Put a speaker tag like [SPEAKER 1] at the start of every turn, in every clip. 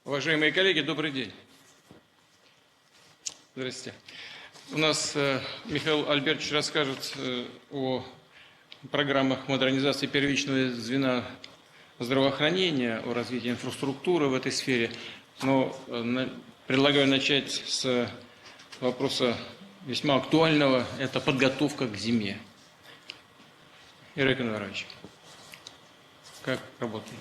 [SPEAKER 1] Уважаемые коллеги, добрый день. Здравствуйте. У нас Михаил Альбертович расскажет о программах модернизации первичного звена здравоохранения, о развитии инфраструктуры в этой сфере. Но предлагаю начать с вопроса весьма актуального – это подготовка к зиме. Ираклий Иванович, как работает?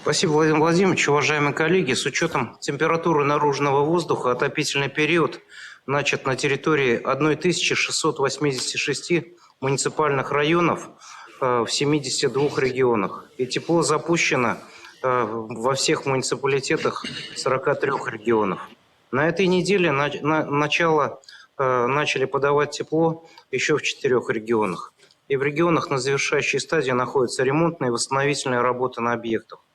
[SPEAKER 2] Спасибо, Владимир Владимирович. Уважаемые коллеги, с учетом температуры наружного воздуха отопительный период начат на территории 1686 муниципальных районов в 72 регионах. И тепло запущено во всех муниципалитетах 43 регионов. На этой неделе начали подавать тепло еще в 4 регионах. И в регионах на завершающей стадии находятся ремонтные и восстановительные работы на объектах.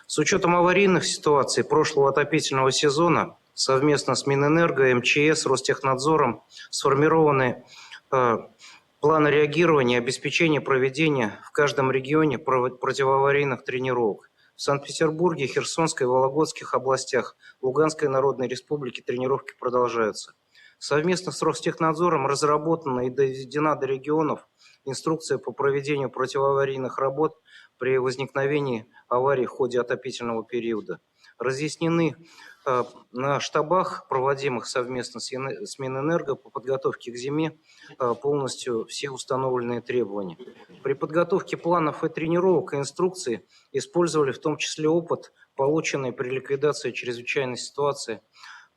[SPEAKER 2] С учетом аварийных ситуаций прошлого отопительного сезона совместно с Минэнерго, МЧС, Ростехнадзором сформированы планы реагирования и обеспечения проведения в каждом регионе противоаварийных тренировок. В Санкт-Петербурге, Херсонской, Вологодских областях, Луганской Народной Республике тренировки продолжаются. Совместно с Ростехнадзором разработана и доведена до регионов инструкция по проведению противоаварийных работ при возникновении аварий в ходе отопительного периода. Разъяснены на штабах, проводимых совместно с Минэнерго по подготовке к зиме, полностью все установленные требования. При подготовке планов и тренировок и инструкций использовали в том числе опыт, полученный при ликвидации чрезвычайной ситуации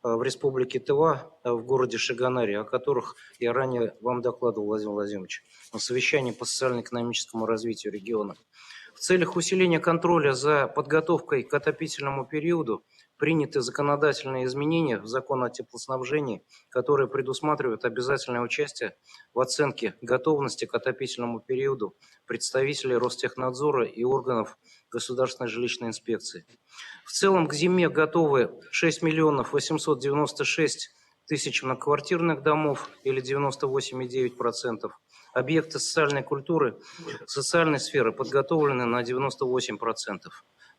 [SPEAKER 2] в Республике Тыва, в городе Шагонаре, о которых я ранее вам докладывал, Владимир Владимирович, на совещании по социально-экономическому развитию региона. В целях усиления контроля за подготовкой к отопительному периоду приняты законодательные изменения в закон о теплоснабжении, которые предусматривают обязательное участие в оценке готовности к отопительному периоду представителей Ростехнадзора и органов Государственной жилищной инспекции. В целом к зиме готовы 6 миллионов 896 тысяч многоквартирных домов или 98,9%. Объекты социальной культуры, социальной сферы подготовлены на 98%.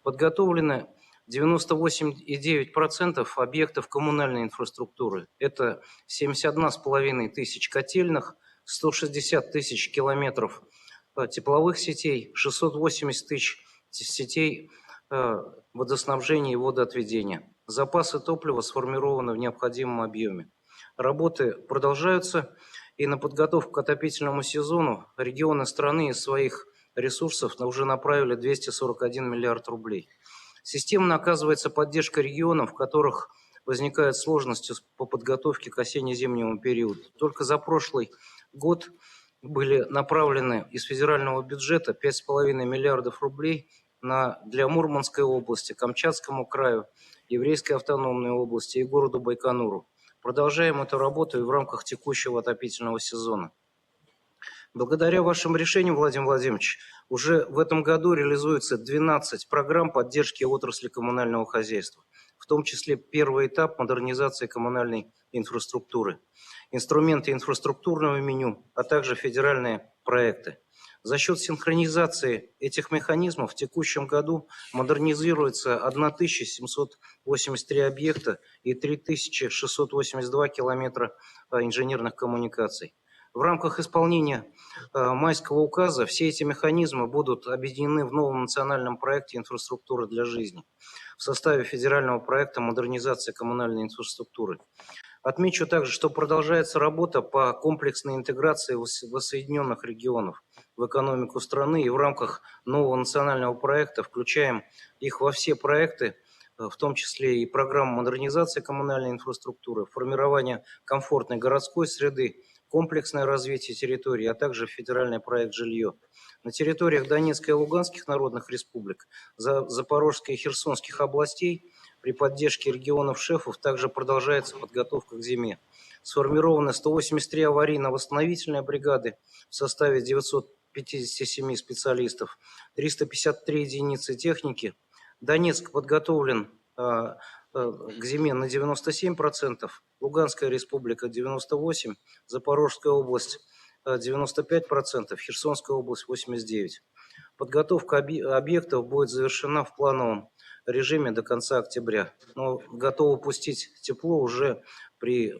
[SPEAKER 2] Подготовлены 98,9% объектов коммунальной инфраструктуры. Это 71,5 тысяч котельных, 160 тысяч километров тепловых сетей, 680 тысяч сетей водоснабжения и водоотведения. Запасы топлива сформированы в необходимом объеме. Работы продолжаются, и на подготовку к отопительному сезону регионы страны из своих ресурсов уже направили 241 миллиард рублей. Системно оказывается поддержка регионов, в которых возникают сложности по подготовке к осенне-зимнему периоду. Только за прошлый год были направлены из федерального бюджета 5,5 миллиардов рублей для Мурманской области, Камчатскому краю, Еврейской автономной области и городу Байконуру. Продолжаем эту работу и в рамках текущего отопительного сезона. Благодаря вашим решениям, Владимир Владимирович, уже в этом году реализуется 12 программ поддержки отрасли коммунального хозяйства, в том числе первый этап модернизации коммунальной инфраструктуры, инструменты инфраструктурного меню, а также федеральные проекты. За счет синхронизации этих механизмов в текущем году модернизируется 1783 объекта и 3682 километра инженерных коммуникаций. В рамках исполнения майского указа все эти механизмы будут объединены в новом национальном проекте «Инфраструктура для жизни» в составе федерального проекта модернизации коммунальной инфраструктуры. Отмечу также, что продолжается работа по комплексной интеграции воссоединенных регионов в экономику страны, и в рамках нового национального проекта включаем их во все проекты, в том числе и программу модернизации коммунальной инфраструктуры, формирование комфортной городской среды, комплексное развитие территории, а также федеральный проект «Жилье». На территориях Донецкой и Луганских народных республик, Запорожской и Херсонских областей при поддержке регионов-шефов также продолжается подготовка к зиме. Сформированы 183 аварийно-восстановительные бригады в составе 957 специалистов, 353 единицы техники. Донецк подготовлен к зиме на 97%, Луганская республика 98%, Запорожская область 95%, Херсонская область 89%. Подготовка объектов будет завершена в плановом режиме до конца октября, но готовы пустить тепло уже при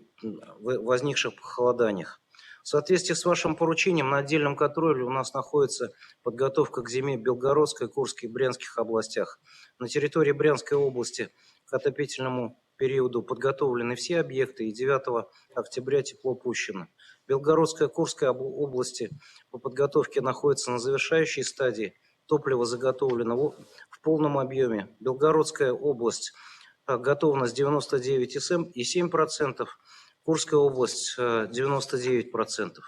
[SPEAKER 2] возникших похолоданиях. В соответствии с вашим поручением на отдельном контроле у нас находится подготовка к зиме в Белгородской, Курской и Брянских областях. На территории Брянской области к отопительному периоду подготовлены все объекты, и 9 октября тепло пущено. Белгородская, Курская области по подготовке находятся на завершающей стадии. Топливо заготовлено в полном объеме. Белгородская область готовность 99,7%, Курская область 99%.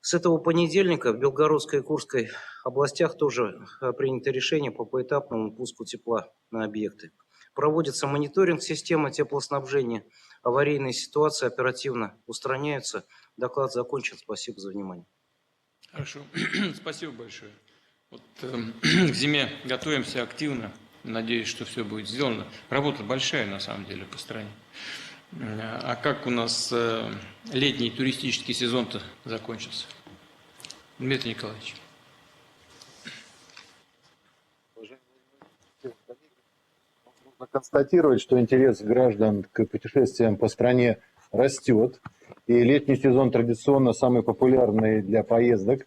[SPEAKER 2] С этого понедельника в Белгородской и Курской областях тоже принято решение по поэтапному пуску тепла на объекты. Проводится мониторинг системы теплоснабжения, аварийные ситуации оперативно устраняются. Доклад закончен. Спасибо за внимание.
[SPEAKER 1] Хорошо, спасибо большое. Вот, к зиме готовимся активно. Надеюсь, что все будет сделано. Работа большая, на самом деле, по стране. А как у нас летний туристический сезон-то закончился? Дмитрий Николаевич.
[SPEAKER 3] Можно констатировать, что интерес граждан к путешествиям по стране растет. И летний сезон традиционно самый популярный для поездок.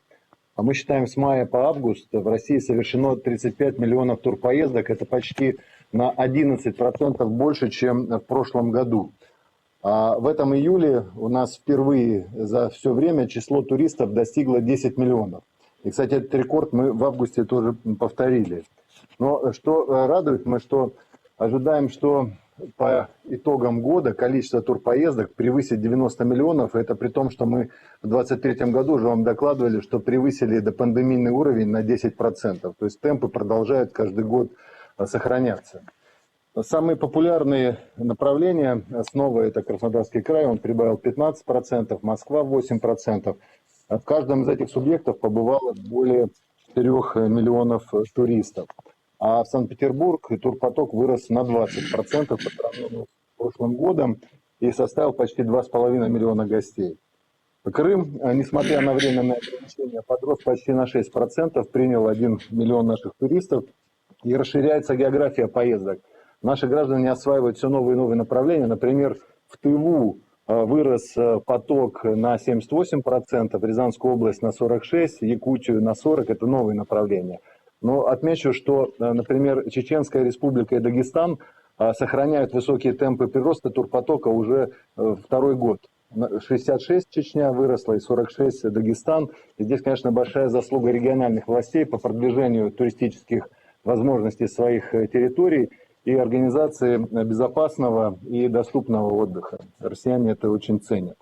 [SPEAKER 3] А мы считаем, с мая по август в России совершено 35 миллионов турпоездок. Это почти на 11% больше, чем в прошлом году. А в этом июле у нас впервые за все время число туристов достигло 10 миллионов. И, кстати, этот рекорд мы в августе тоже повторили. Но что радует, мы что ожидаем, что по итогам года количество турпоездок превысит 90 миллионов. Это при том, что мы в 2023 году уже вам докладывали, что превысили допандемийный уровень на 10%. То есть темпы продолжают каждый год сохраняться. Самые популярные направления, снова это Краснодарский край, он прибавил 15%, Москва 8%. В каждом из этих субъектов побывало более 4 миллионов туристов. А в Санкт-Петербург турпоток вырос на 20% по сравнению с прошлым годом и составил почти 2,5 миллиона гостей. Крым, несмотря на временные ограничения, подрос почти на 6%, принял 1 миллион наших туристов и расширяется география поездок. Наши граждане осваивают все новые и новые направления. Например, в Тыву вырос поток на 78%, Рязанскую область на 46%, Якутию на 40%. Это новые направления. Но отмечу, что, например, Чеченская республика и Дагестан сохраняют высокие темпы прироста турпотока уже второй год. 66 Чечня выросла и 46 Дагестан. И здесь, конечно, большая заслуга региональных властей по продвижению туристических возможностей своих территорий и организации безопасного и доступного отдыха. Россияне это очень ценят.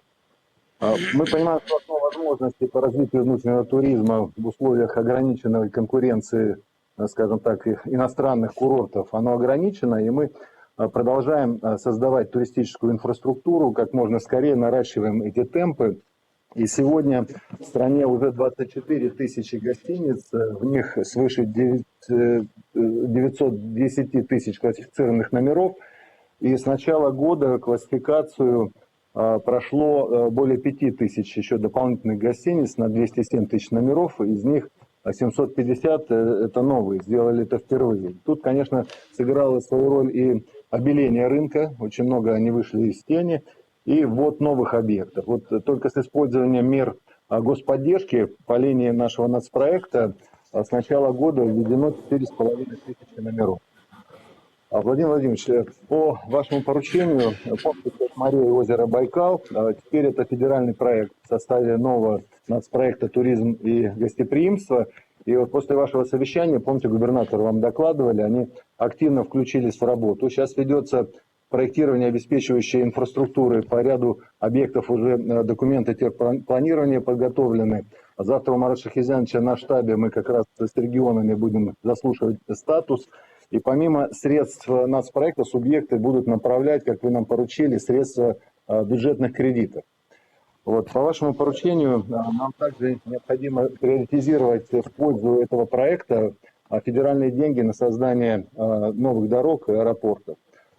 [SPEAKER 3] Мы понимаем, что основа возможностей по развитию внутреннего туризма в условиях ограниченной конкуренции, скажем так, иностранных курортов, оно ограничено, и мы продолжаем создавать туристическую инфраструктуру, как можно скорее наращиваем эти темпы. И сегодня в стране уже 24 тысячи гостиниц, в них свыше 910 тысяч классифицированных номеров. И с начала года классификацию прошло более 5 тысяч еще дополнительных гостиниц на 207 тысяч номеров. Из них 750 это новые, сделали это впервые. Тут, конечно, сыграло свою роль и обеление рынка, очень много они вышли из тени. И ввод новых объектов. Вот только с использованием мер господдержки по линии нашего нацпроекта с начала года введено 4,5 тысячи номеров. Владимир Владимирович, по вашему поручению, комплекс «Мария» и озеро Байкал, теперь это федеральный проект в составе нового нацпроекта «Туризм и гостеприимство». И вот после вашего совещания, помните, губернаторы вам докладывали, они активно включились в работу. Сейчас ведется проектирование обеспечивающей инфраструктуры по ряду объектов, уже документы планирования подготовлены. Завтра у Марата Шахизяновича на штабе мы как раз с регионами будем заслушивать статус. И помимо средств нацпроекта субъекты будут направлять, как вы нам поручили, средства бюджетных кредитов. Вот, по вашему поручению нам также необходимо приоритизировать в пользу этого проекта федеральные деньги на создание новых дорог и аэропортов.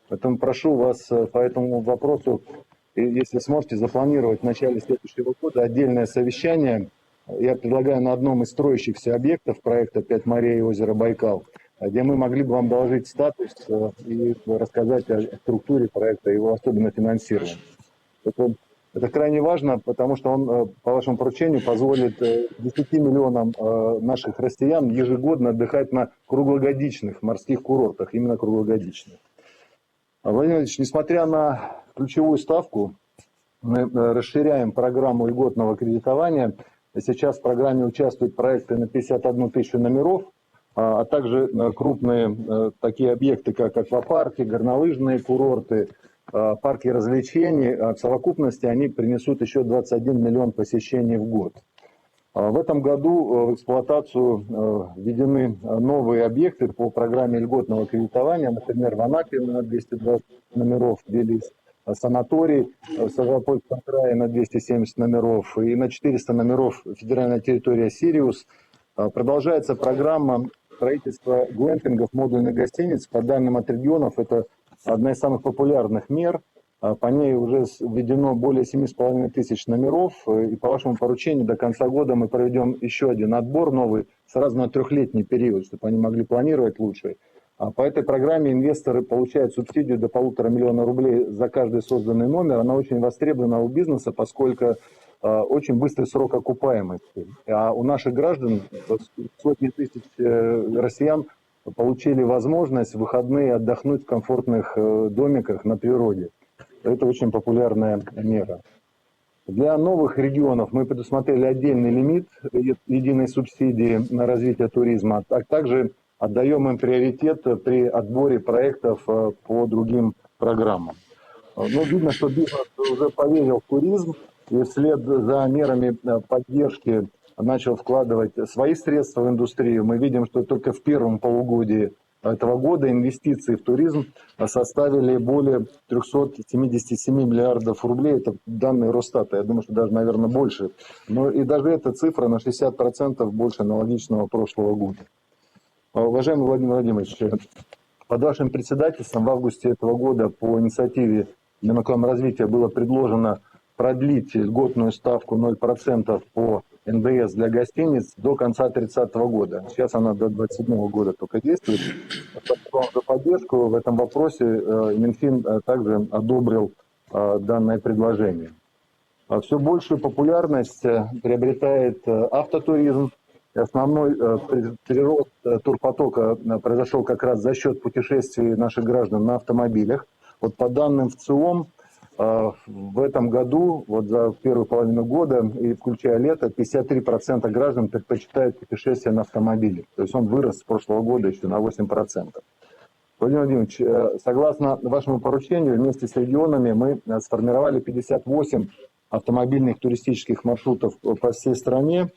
[SPEAKER 3] Поэтому прошу вас по этому вопросу, если сможете, запланировать в начале следующего года отдельное совещание. Я предлагаю на одном из строящихся объектов проекта «5 морей и озеро Байкал» где мы могли бы вам доложить статус и рассказать о структуре проекта и его особенно финансировании. Это крайне важно, потому что он, по вашему поручению, позволит 10 миллионам наших россиян ежегодно отдыхать на круглогодичных морских курортах, именно круглогодичных. Владимир Владимирович, несмотря на ключевую ставку, мы расширяем программу льготного кредитования. Сейчас в программе участвуют проекты на 51 тысячу номеров, а также крупные такие объекты, как аквапарки, горнолыжные курорты, парки развлечений. В совокупности они принесут еще 21 миллион посещений в год. В этом году в эксплуатацию введены новые объекты по программе льготного кредитования. Например, в Анапе на 220 номеров ввелись, санаторий в Ставропольском крае на 270 номеров и на 400 номеров федеральная территория Сириус. Продолжается программа строительства глэмпингов, модульных гостиниц. По данным от регионов, это одна из самых популярных мер. По ней уже введено более 7,5 тысяч номеров. И по вашему поручению до конца года мы проведем еще один отбор новый, сразу на 3-летний период, чтобы они могли планировать лучше. По этой программе инвесторы получают субсидию до 1,5 миллиона рублей за каждый созданный номер. Она очень востребована у бизнеса, поскольку очень быстрый срок окупаемости. А у наших граждан, сотни тысяч россиян, получили возможность в выходные отдохнуть в комфортных домиках на природе. Это очень популярная мера. Для новых регионов мы предусмотрели отдельный лимит единой субсидии на развитие туризма, а также отдаем им приоритет при отборе проектов по другим программам. Ну, видно, что бизнес уже поверил в туризм и вслед за мерами поддержки начал вкладывать свои средства в индустрию. Мы видим, что только в первом полугодии этого года инвестиции в туризм составили более 377 миллиардов рублей. Это данные Росстата. Я думаю, что даже, наверное, больше. Но и даже эта цифра на 60% больше аналогичного прошлого года. Уважаемый Владимир Владимирович, под вашим председательством в августе этого года по инициативе Минэкономразвития было предложено продлить льготную ставку 0% по НДС для гостиниц до конца 30 года. Сейчас она до 27 года только действует. Спасибо вам за поддержку. В этом вопросе Минфин также одобрил данное предложение. Все большую популярность приобретает автотуризм. Основной прирост турпотока произошел как раз за счет путешествий наших граждан на автомобилях. Вот по данным ВЦИОМ, в этом году, вот за первую половину года, и включая лето, 53% граждан предпочитают путешествия на автомобиле. То есть он вырос с прошлого года еще на 8%. Владимир Владимирович, согласно вашему поручению, вместе с регионами мы сформировали 58 автомобильных туристических маршрутов по всей стране.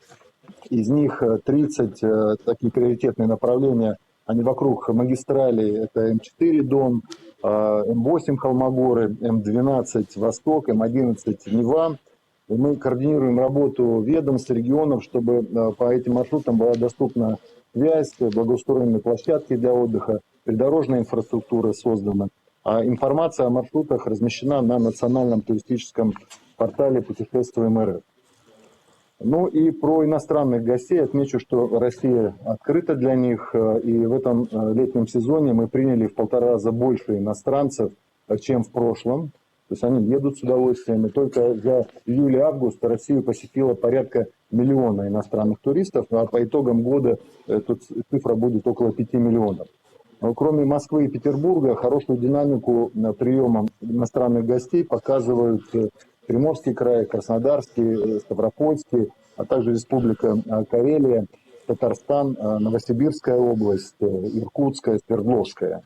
[SPEAKER 3] Из них 30 такие приоритетные направления, они вокруг магистралей, это М4 Дон, М8 Холмогоры, М12 Восток, М11 Нева. И мы координируем работу ведомств, регионов, чтобы по этим маршрутам была доступна связь, благоустроенные площадки для отдыха, придорожная инфраструктура создана. А информация о маршрутах размещена на национальном туристическом портале «Путешествуем РФ». Ну и про иностранных гостей отмечу, что Россия открыта для них, и в этом летнем сезоне мы приняли в 1,5 раза больше иностранцев, чем в прошлом. То есть они едут с удовольствием, и только за июль и август Россию посетило порядка 1 миллиона иностранных туристов, а по итогам года эта цифра будет около 5 миллионов. Но кроме Москвы и Петербурга, хорошую динамику приема иностранных гостей показывают Приморский край, Краснодарский, Ставропольский, а также Республика Карелия, Татарстан, Новосибирская область, Иркутская, Свердловская.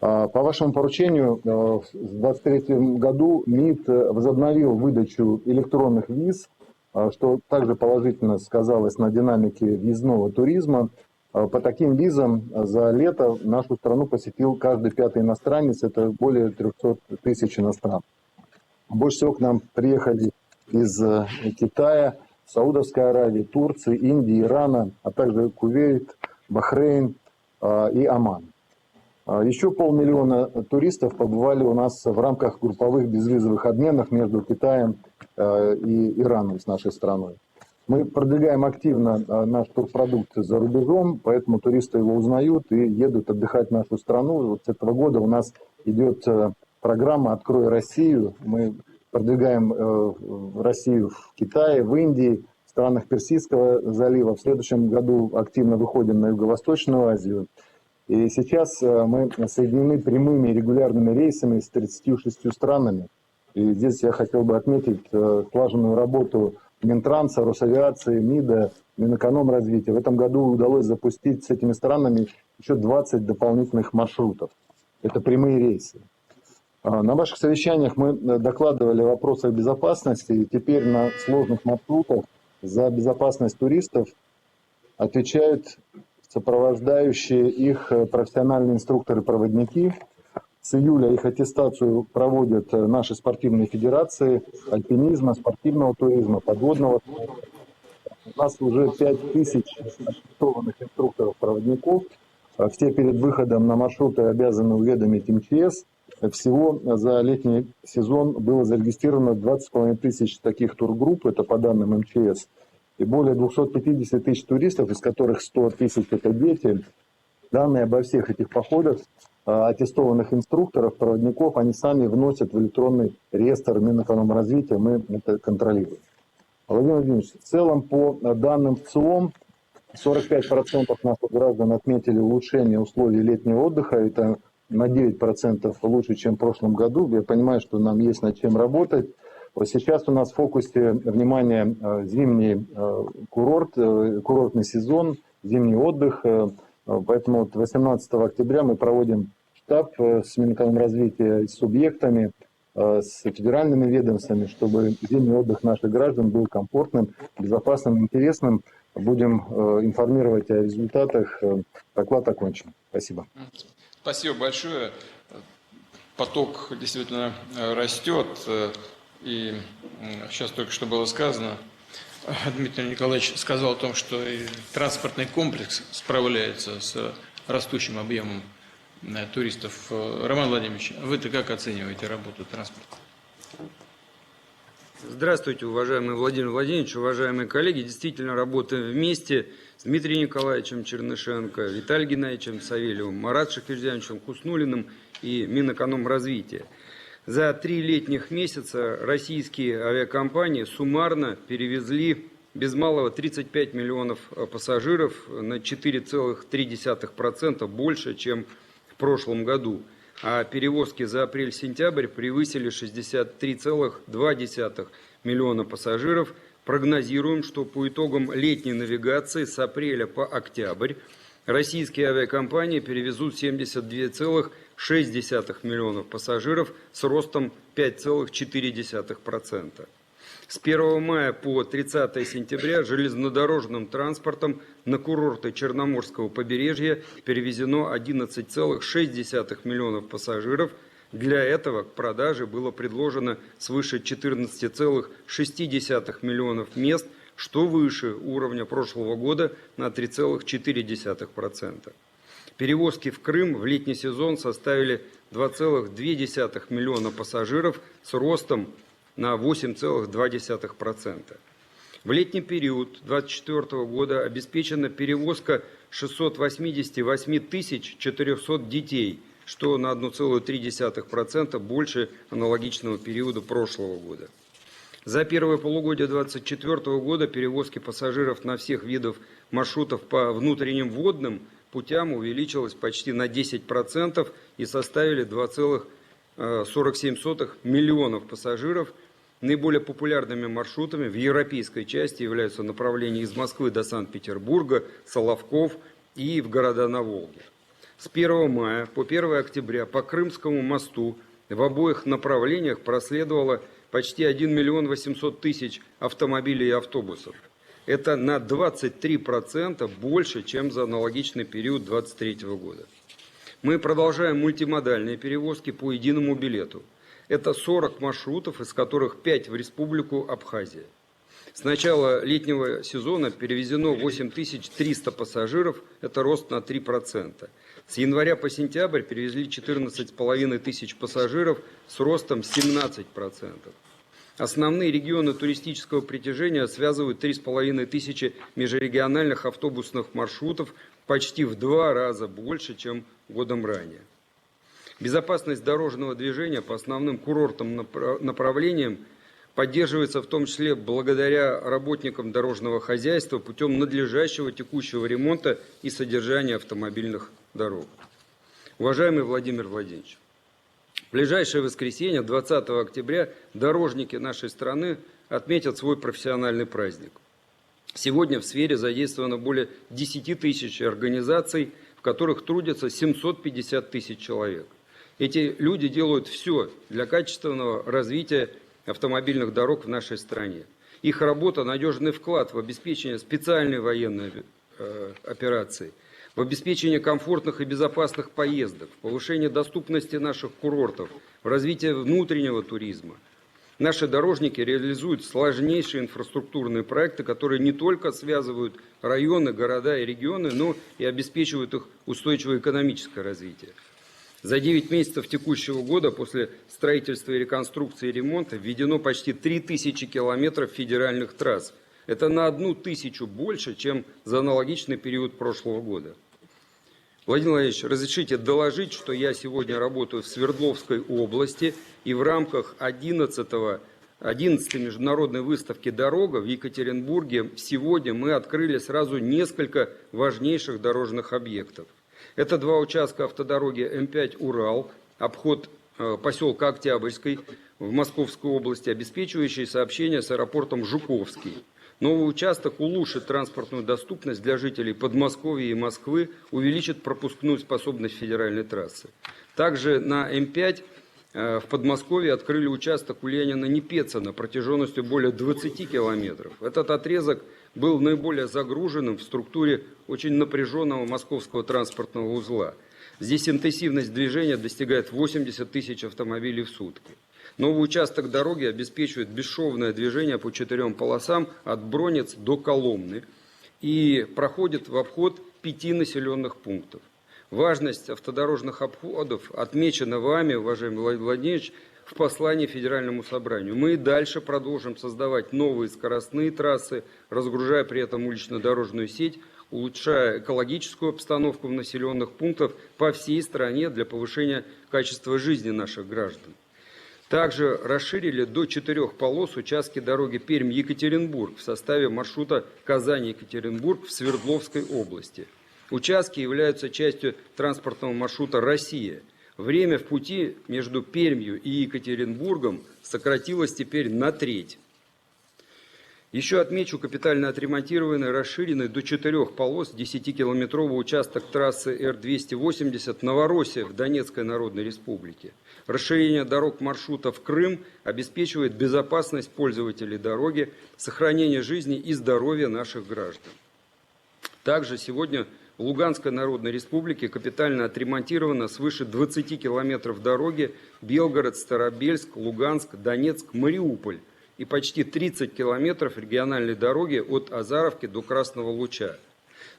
[SPEAKER 3] По вашему поручению в 2023 году МИД возобновил выдачу электронных виз, что также положительно сказалось на динамике въездного туризма. По таким визам за лето нашу страну посетил каждый 5-й иностранец, это более 300 тысяч иностранцев. Больше всего к нам приехали из Китая, Саудовской Аравии, Турции, Индии, Ирана, а также Кувейт, Бахрейн и Оман. Еще 500 000 туристов побывали у нас в рамках групповых безвизовых обменов между Китаем и Ираном с нашей страной. Мы продвигаем активно наш турпродукт за рубежом, поэтому туристы его узнают и едут отдыхать в нашу страну. Вот с этого года у нас идет программа «Открой Россию». Мы продвигаем Россию в Китае, в Индии, в странах Персидского залива. В следующем году активно выходим на Юго-Восточную Азию. И сейчас мы соединены прямыми регулярными рейсами с 36 странами. И здесь я хотел бы отметить слаженную работу Минтранса, Росавиации, МИДа, Минэкономразвития. В этом году удалось запустить с этими странами еще 20 дополнительных маршрутов. Это прямые рейсы. На ваших совещаниях мы докладывали о вопросах безопасности, и теперь на сложных маршрутах за безопасность туристов отвечают сопровождающие их профессиональные инструкторы-проводники. С июля их аттестацию проводят наши спортивные федерации альпинизма, спортивного туризма, подводного туризма. У нас уже 5000 аттестованных инструкторов-проводников. Все перед выходом на маршруты обязаны уведомить МЧС. Всего за летний сезон было зарегистрировано 20,5 тысяч таких тургрупп, это по данным МЧС. И более 250 тысяч туристов, из которых 100 тысяч это дети. Данные обо всех этих походах аттестованных инструкторов, проводников, они сами вносят в электронный реестр Минэкономразвития, мы это контролируем. Владимир Владимирович, в целом по данным ВЦИОМ 45% наших граждан отметили улучшение условий летнего отдыха, это на 9% лучше, чем в прошлом году. Я понимаю, что нам есть над чем работать. Вот сейчас у нас в фокусе внимания зимний курортный сезон, зимний отдых. Поэтому 18 октября мы проводим штаб с Минэкономразвития и с субъектами, с федеральными ведомствами, чтобы зимний отдых наших граждан был комфортным, безопасным, интересным. Будем информировать о результатах. Доклад окончен. Спасибо.
[SPEAKER 1] Спасибо большое. Поток действительно растет. И сейчас только что было сказано, Дмитрий Николаевич сказал о том, что и транспортный комплекс справляется с растущим объемом туристов. Роман Владимирович, вы-то как оцениваете работу транспорта?
[SPEAKER 4] Здравствуйте, уважаемый Владимир Владимирович, уважаемые коллеги. Действительно работаем вместе с Дмитрием Николаевичем Чернышенко, Виталием Геннадьевичем Савельевым, Маратом Шахерзяновичем Хуснуллиным и Минэкономразвития. За 3 летних месяца российские авиакомпании суммарно перевезли без малого 35 миллионов пассажиров, на 4,3% больше, чем в прошлом году. А перевозки за апрель-сентябрь превысили 63,2 миллиона пассажиров. Прогнозируем, что по итогам летней навигации с апреля по октябрь российские авиакомпании перевезут 72,6 миллионов пассажиров с ростом 5,4%. С 1 мая по 30 сентября железнодорожным транспортом на курорты Черноморского побережья перевезено 11,6 миллионов пассажиров. Для этого к продаже было предложено свыше 14,6 миллионов мест, что выше уровня прошлого года на 3,4%. Перевозки в Крым в летний сезон составили 2,2 миллиона пассажиров с ростом на 8,2%. В летний период 2024 года обеспечена перевозка 688 400 детей, что на 1,3% больше аналогичного периода прошлого года. За первое полугодие 2024 года перевозки пассажиров на всех видах маршрутов по внутренним водным путям увеличилось почти на 10% и составили 2,47 миллионов пассажиров. Наиболее популярными маршрутами в европейской части являются направления из Москвы до Санкт-Петербурга, Соловков и в города на Волге. С 1 мая по 1 октября по Крымскому мосту в обоих направлениях проследовало почти 1 миллион 800 тысяч автомобилей и автобусов. Это на 23% больше, чем за аналогичный период 2023 года. Мы продолжаем мультимодальные перевозки по единому билету. Это 40 маршрутов, из которых 5 в Республику Абхазия. С начала летнего сезона перевезено 8300 пассажиров, это рост на 3%. С января по сентябрь перевезли 14,5 тысяч пассажиров с ростом 17%. Основные регионы туристического притяжения связывают 3500 межрегиональных автобусных маршрутов, почти в 2 раза больше, чем годом ранее. Безопасность дорожного движения по основным курортным направлениям поддерживается в том числе благодаря работникам дорожного хозяйства путем надлежащего текущего ремонта и содержания автомобильных дорог. Уважаемый Владимир Владимирович, в ближайшее воскресенье, 20 октября, дорожники нашей страны отметят свой профессиональный праздник. Сегодня в сфере задействовано более 10 тысяч организаций, в которых трудятся 750 тысяч человек. Эти люди делают все для качественного развития автомобильных дорог в нашей стране. Их работа – надежный вклад в обеспечение специальной военной операции, в обеспечение комфортных и безопасных поездок, в повышение доступности наших курортов, в развитие внутреннего туризма. Наши дорожники реализуют сложнейшие инфраструктурные проекты, которые не только связывают районы, города и регионы, но и обеспечивают их устойчивое экономическое развитие. За 9 месяцев текущего года после строительства и реконструкции и ремонта введено почти 3000 километров федеральных трасс. Это на 1000 больше, чем за аналогичный период прошлого года. Владимир Владимирович, разрешите доложить, что я сегодня работаю в Свердловской области, и в рамках 11-й международной выставки «Дорога» в Екатеринбурге сегодня мы открыли сразу несколько важнейших дорожных объектов. Это 2 участка автодороги М5 «Урал», обход поселка Октябрьской в Московской области, обеспечивающий сообщение с аэропортом Жуковский. Новый участок улучшит транспортную доступность для жителей Подмосковья и Москвы, увеличит пропускную способность федеральной трассы. Также на М5 в Подмосковье открыли участок Ульянина-Непецина протяженностью более 20 километров. Этот отрезок был наиболее загруженным в структуре очень напряженного московского транспортного узла. Здесь интенсивность движения достигает 80 тысяч автомобилей в сутки. Новый участок дороги обеспечивает бесшовное движение по 4 полосам от Бронец до Коломны и проходит в обход 5 населенных пунктов. Важность автодорожных обходов отмечена вами, уважаемый Владимир Владимирович, в послании Федеральному собранию. Мы и дальше продолжим создавать новые скоростные трассы, разгружая при этом улично-дорожную сеть, улучшая экологическую обстановку в населенных пунктах по всей стране для повышения качества жизни наших граждан. Также расширили до 4 полос участки дороги Пермь-Екатеринбург в составе маршрута Казань-Екатеринбург в Свердловской области. Участки являются частью транспортного маршрута «Россия». Время в пути между Пермью и Екатеринбургом сократилось теперь на треть. Еще отмечу капитально отремонтированный, расширенный до 4 полос 10-километровый участок трассы Р-280 Новороссия в Донецкой Народной Республике. Расширение дорог маршрута в Крым обеспечивает безопасность пользователей дороги, сохранение жизни и здоровья наших граждан. Также сегодня в Луганской Народной Республике капитально отремонтировано свыше 20 километров дороги Белгород, Старобельск, Луганск, Донецк, Мариуполь и почти 30 километров региональной дороги от Азаровки до Красного Луча.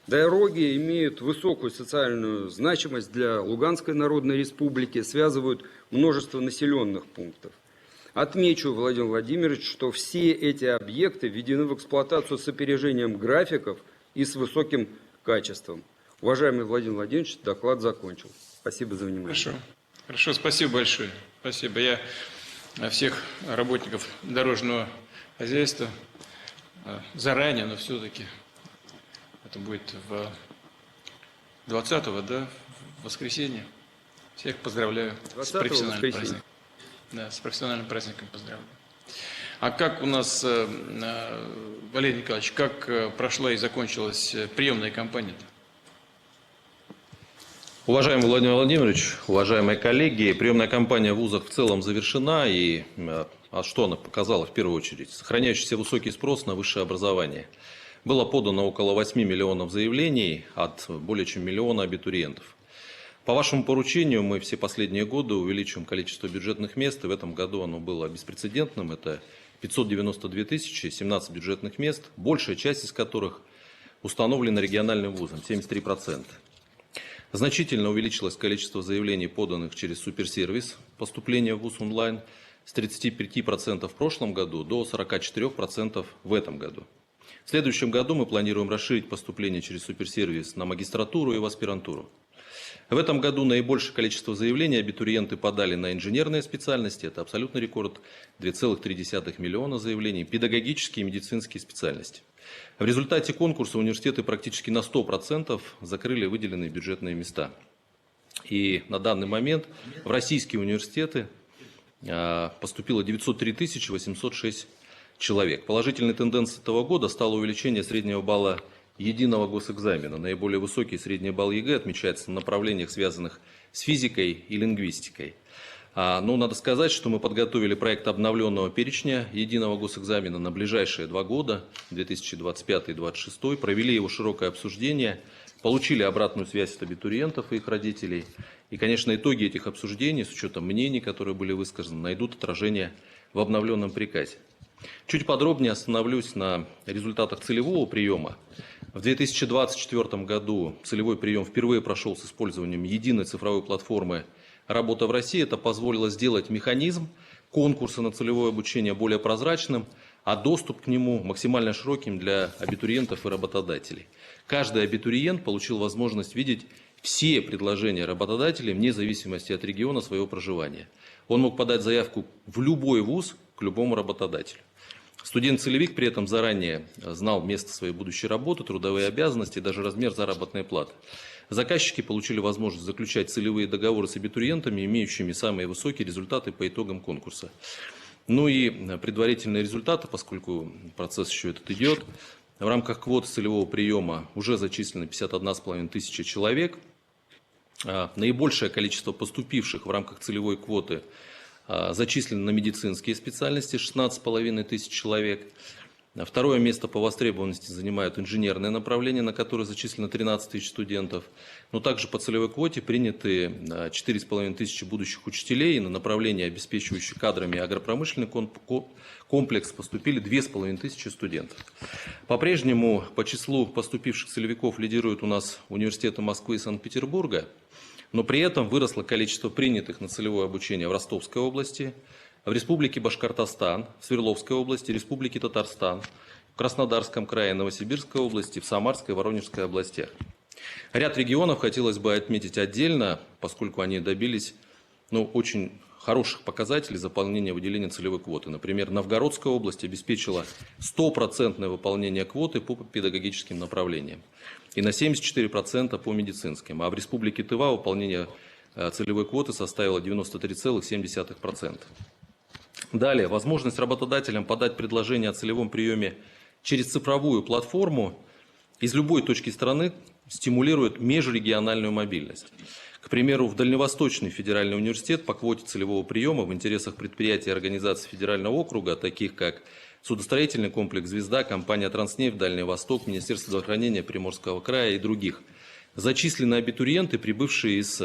[SPEAKER 4] Дороги имеют высокую социальную значимость для Луганской Народной Республики, связывают множество населенных пунктов. Отмечу, Владимир Владимирович, что все эти объекты введены в эксплуатацию с опережением графиков и с высоким качеством. Уважаемый Владимир Владимирович, доклад закончил. Спасибо за внимание.
[SPEAKER 1] Хорошо, спасибо большое. Спасибо. Я всех работников дорожного хозяйства заранее, но все-таки это будет 20-го, да, в воскресенье. Всех поздравляю с профессиональным праздником. Да, с профессиональным праздником поздравляю. А как у нас, Валерий Николаевич, как прошла и закончилась приемная кампания-то?
[SPEAKER 5] Уважаемый Владимир Владимирович, уважаемые коллеги, приемная кампания в вузах в целом завершена. И что она показала в первую очередь? Сохраняющийся высокий спрос на высшее образование. Было подано около 8 миллионов заявлений от более чем миллиона абитуриентов. По вашему поручению мы все последние годы увеличиваем количество бюджетных мест, и в этом году оно было беспрецедентным. Это 592 тысячи, 17 бюджетных мест, большая часть из которых установлена региональным вузом, 73%. Значительно увеличилось количество заявлений, поданных через суперсервис поступления в вуз онлайн. с 35% в прошлом году до 44% в этом году. В следующем году мы планируем расширить поступление через суперсервис на магистратуру и в аспирантуру. В этом году наибольшее количество заявлений абитуриенты подали на инженерные специальности, это абсолютный рекорд, 2,3 миллиона заявлений, педагогические и медицинские специальности. В результате конкурса университеты практически на 100% закрыли выделенные бюджетные места. И на данный момент в российские университеты поступило 903 806 человек. Положительной тенденцией этого года стало увеличение среднего балла единого госэкзамена. Наиболее высокий средний балл ЕГЭ отмечается на направлениях, связанных с физикой и лингвистикой. Но надо сказать, что мы подготовили проект обновленного перечня единого госэкзамена на ближайшие 2 года, 2025 и 2026, провели его широкое обсуждение, получили обратную связь от абитуриентов и их родителей. И, конечно, итоги этих обсуждений, с учетом мнений, которые были высказаны, найдут отражение в обновленном приказе. Чуть подробнее остановлюсь на результатах целевого приема. В 2024 году целевой прием впервые прошел с использованием единой цифровой платформы «Работа в России». Это позволило сделать механизм конкурса на целевое обучение более прозрачным, а доступ к нему максимально широким для абитуриентов и работодателей. Каждый абитуриент получил возможность видеть все предложения работодателей вне зависимости от региона своего проживания. Он мог подать заявку в любой вуз к любому работодателю. Студент-целевик при этом заранее знал место своей будущей работы, трудовые обязанности и даже размер заработной платы. Заказчики получили возможность заключать целевые договоры с абитуриентами, имеющими самые высокие результаты по итогам конкурса. Ну и предварительные результаты, поскольку процесс еще этот идет. В рамках квоты целевого приема уже зачислено 51,5 тысячи человек. Наибольшее количество поступивших в рамках целевой квоты зачислено на медицинские специальности, 16,5 тысяч человек. Второе место по востребованности занимают инженерные направления, на которые зачислено 13 тысяч студентов. Но также по целевой квоте приняты 4,5 тысячи будущих учителей. На направление, обеспечивающие кадрами агропромышленный комплекс, поступили 2,5 тысячи студентов. По-прежнему по числу поступивших целевиков лидируют у нас университеты Москвы и Санкт-Петербурга. Но при этом выросло количество принятых на целевое обучение в Ростовской области, в Республике Башкортостан, в Свердловской области, Республике Татарстан, в Краснодарском крае, Новосибирской области, в Самарской и Воронежской областях. Ряд регионов хотелось бы отметить отдельно, поскольку они добились очень хороших показателей заполнения выделения целевой квоты. Например, Новгородская область обеспечила 100% выполнение квоты по педагогическим направлениям и на 74% по медицинским. А в Республике Тыва выполнение целевой квоты составило 93,7%. Далее, возможность работодателям подать предложение о целевом приеме через цифровую платформу из любой точки страны стимулирует межрегиональную мобильность. К примеру, в Дальневосточный федеральный университет по квоте целевого приема в интересах предприятий и организаций федерального округа, таких как судостроительный комплекс «Звезда», компания «Транснефть», «Дальний Восток», Министерство здравоохранения Приморского края и других, зачислены абитуриенты, прибывшие из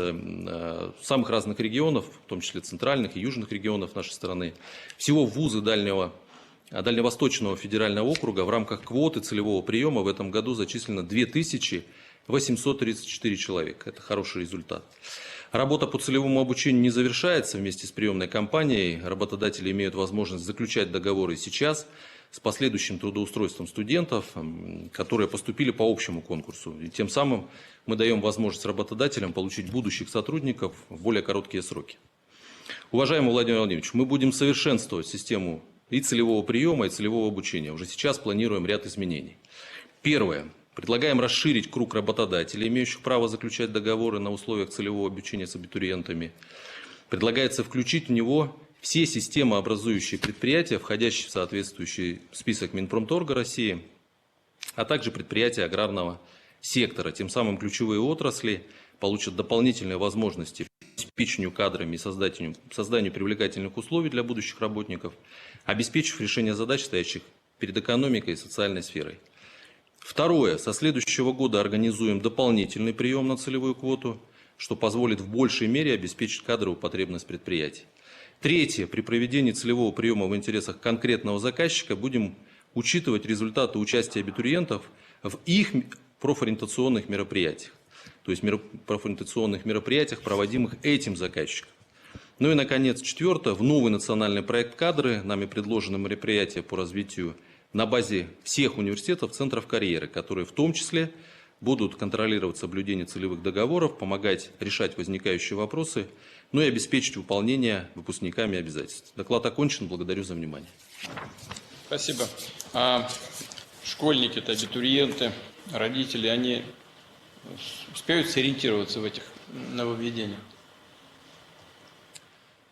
[SPEAKER 5] самых разных регионов, в том числе центральных и южных регионов нашей страны. Всего в вузы Дальневосточного федерального округа в рамках квоты целевого приема в этом году зачислено 2834 человека. Это хороший результат. Работа по целевому обучению не завершается вместе с приемной кампанией. Работодатели имеют возможность заключать договоры сейчас с последующим трудоустройством студентов, которые поступили по общему конкурсу. И тем самым мы даем возможность работодателям получить будущих сотрудников в более короткие сроки. Уважаемый Владимир Владимирович, мы будем совершенствовать систему и целевого приема, и целевого обучения. Уже сейчас планируем ряд изменений. Первое. Предлагаем расширить круг работодателей, имеющих право заключать договоры на условиях целевого обучения с абитуриентами. Предлагается включить в него все системообразующие предприятия, входящие в соответствующий список Минпромторга России, а также предприятия аграрного сектора. Тем самым ключевые отрасли получат дополнительные возможности по обеспечению кадрами и созданию привлекательных условий для будущих работников, обеспечив решение задач, стоящих перед экономикой и социальной сферой. Второе. Со следующего года организуем дополнительный прием на целевую квоту, что позволит в большей мере обеспечить кадровую потребность предприятий. Третье. При проведении целевого приема в интересах конкретного заказчика будем учитывать результаты участия абитуриентов в их профориентационных мероприятиях. То есть профориентационных мероприятиях, проводимых этим заказчиком. Ну и, наконец, четвертое. В новый национальный проект «Кадры» нами предложено мероприятие по развитию на базе всех университетов, центров карьеры, которые в том числе будут контролировать соблюдение целевых договоров, помогать решать возникающие вопросы, ну и обеспечить выполнение выпускниками обязательств. Доклад окончен. Благодарю за внимание.
[SPEAKER 1] Спасибо. А школьники-то, абитуриенты, родители, они успеют сориентироваться в этих нововведениях?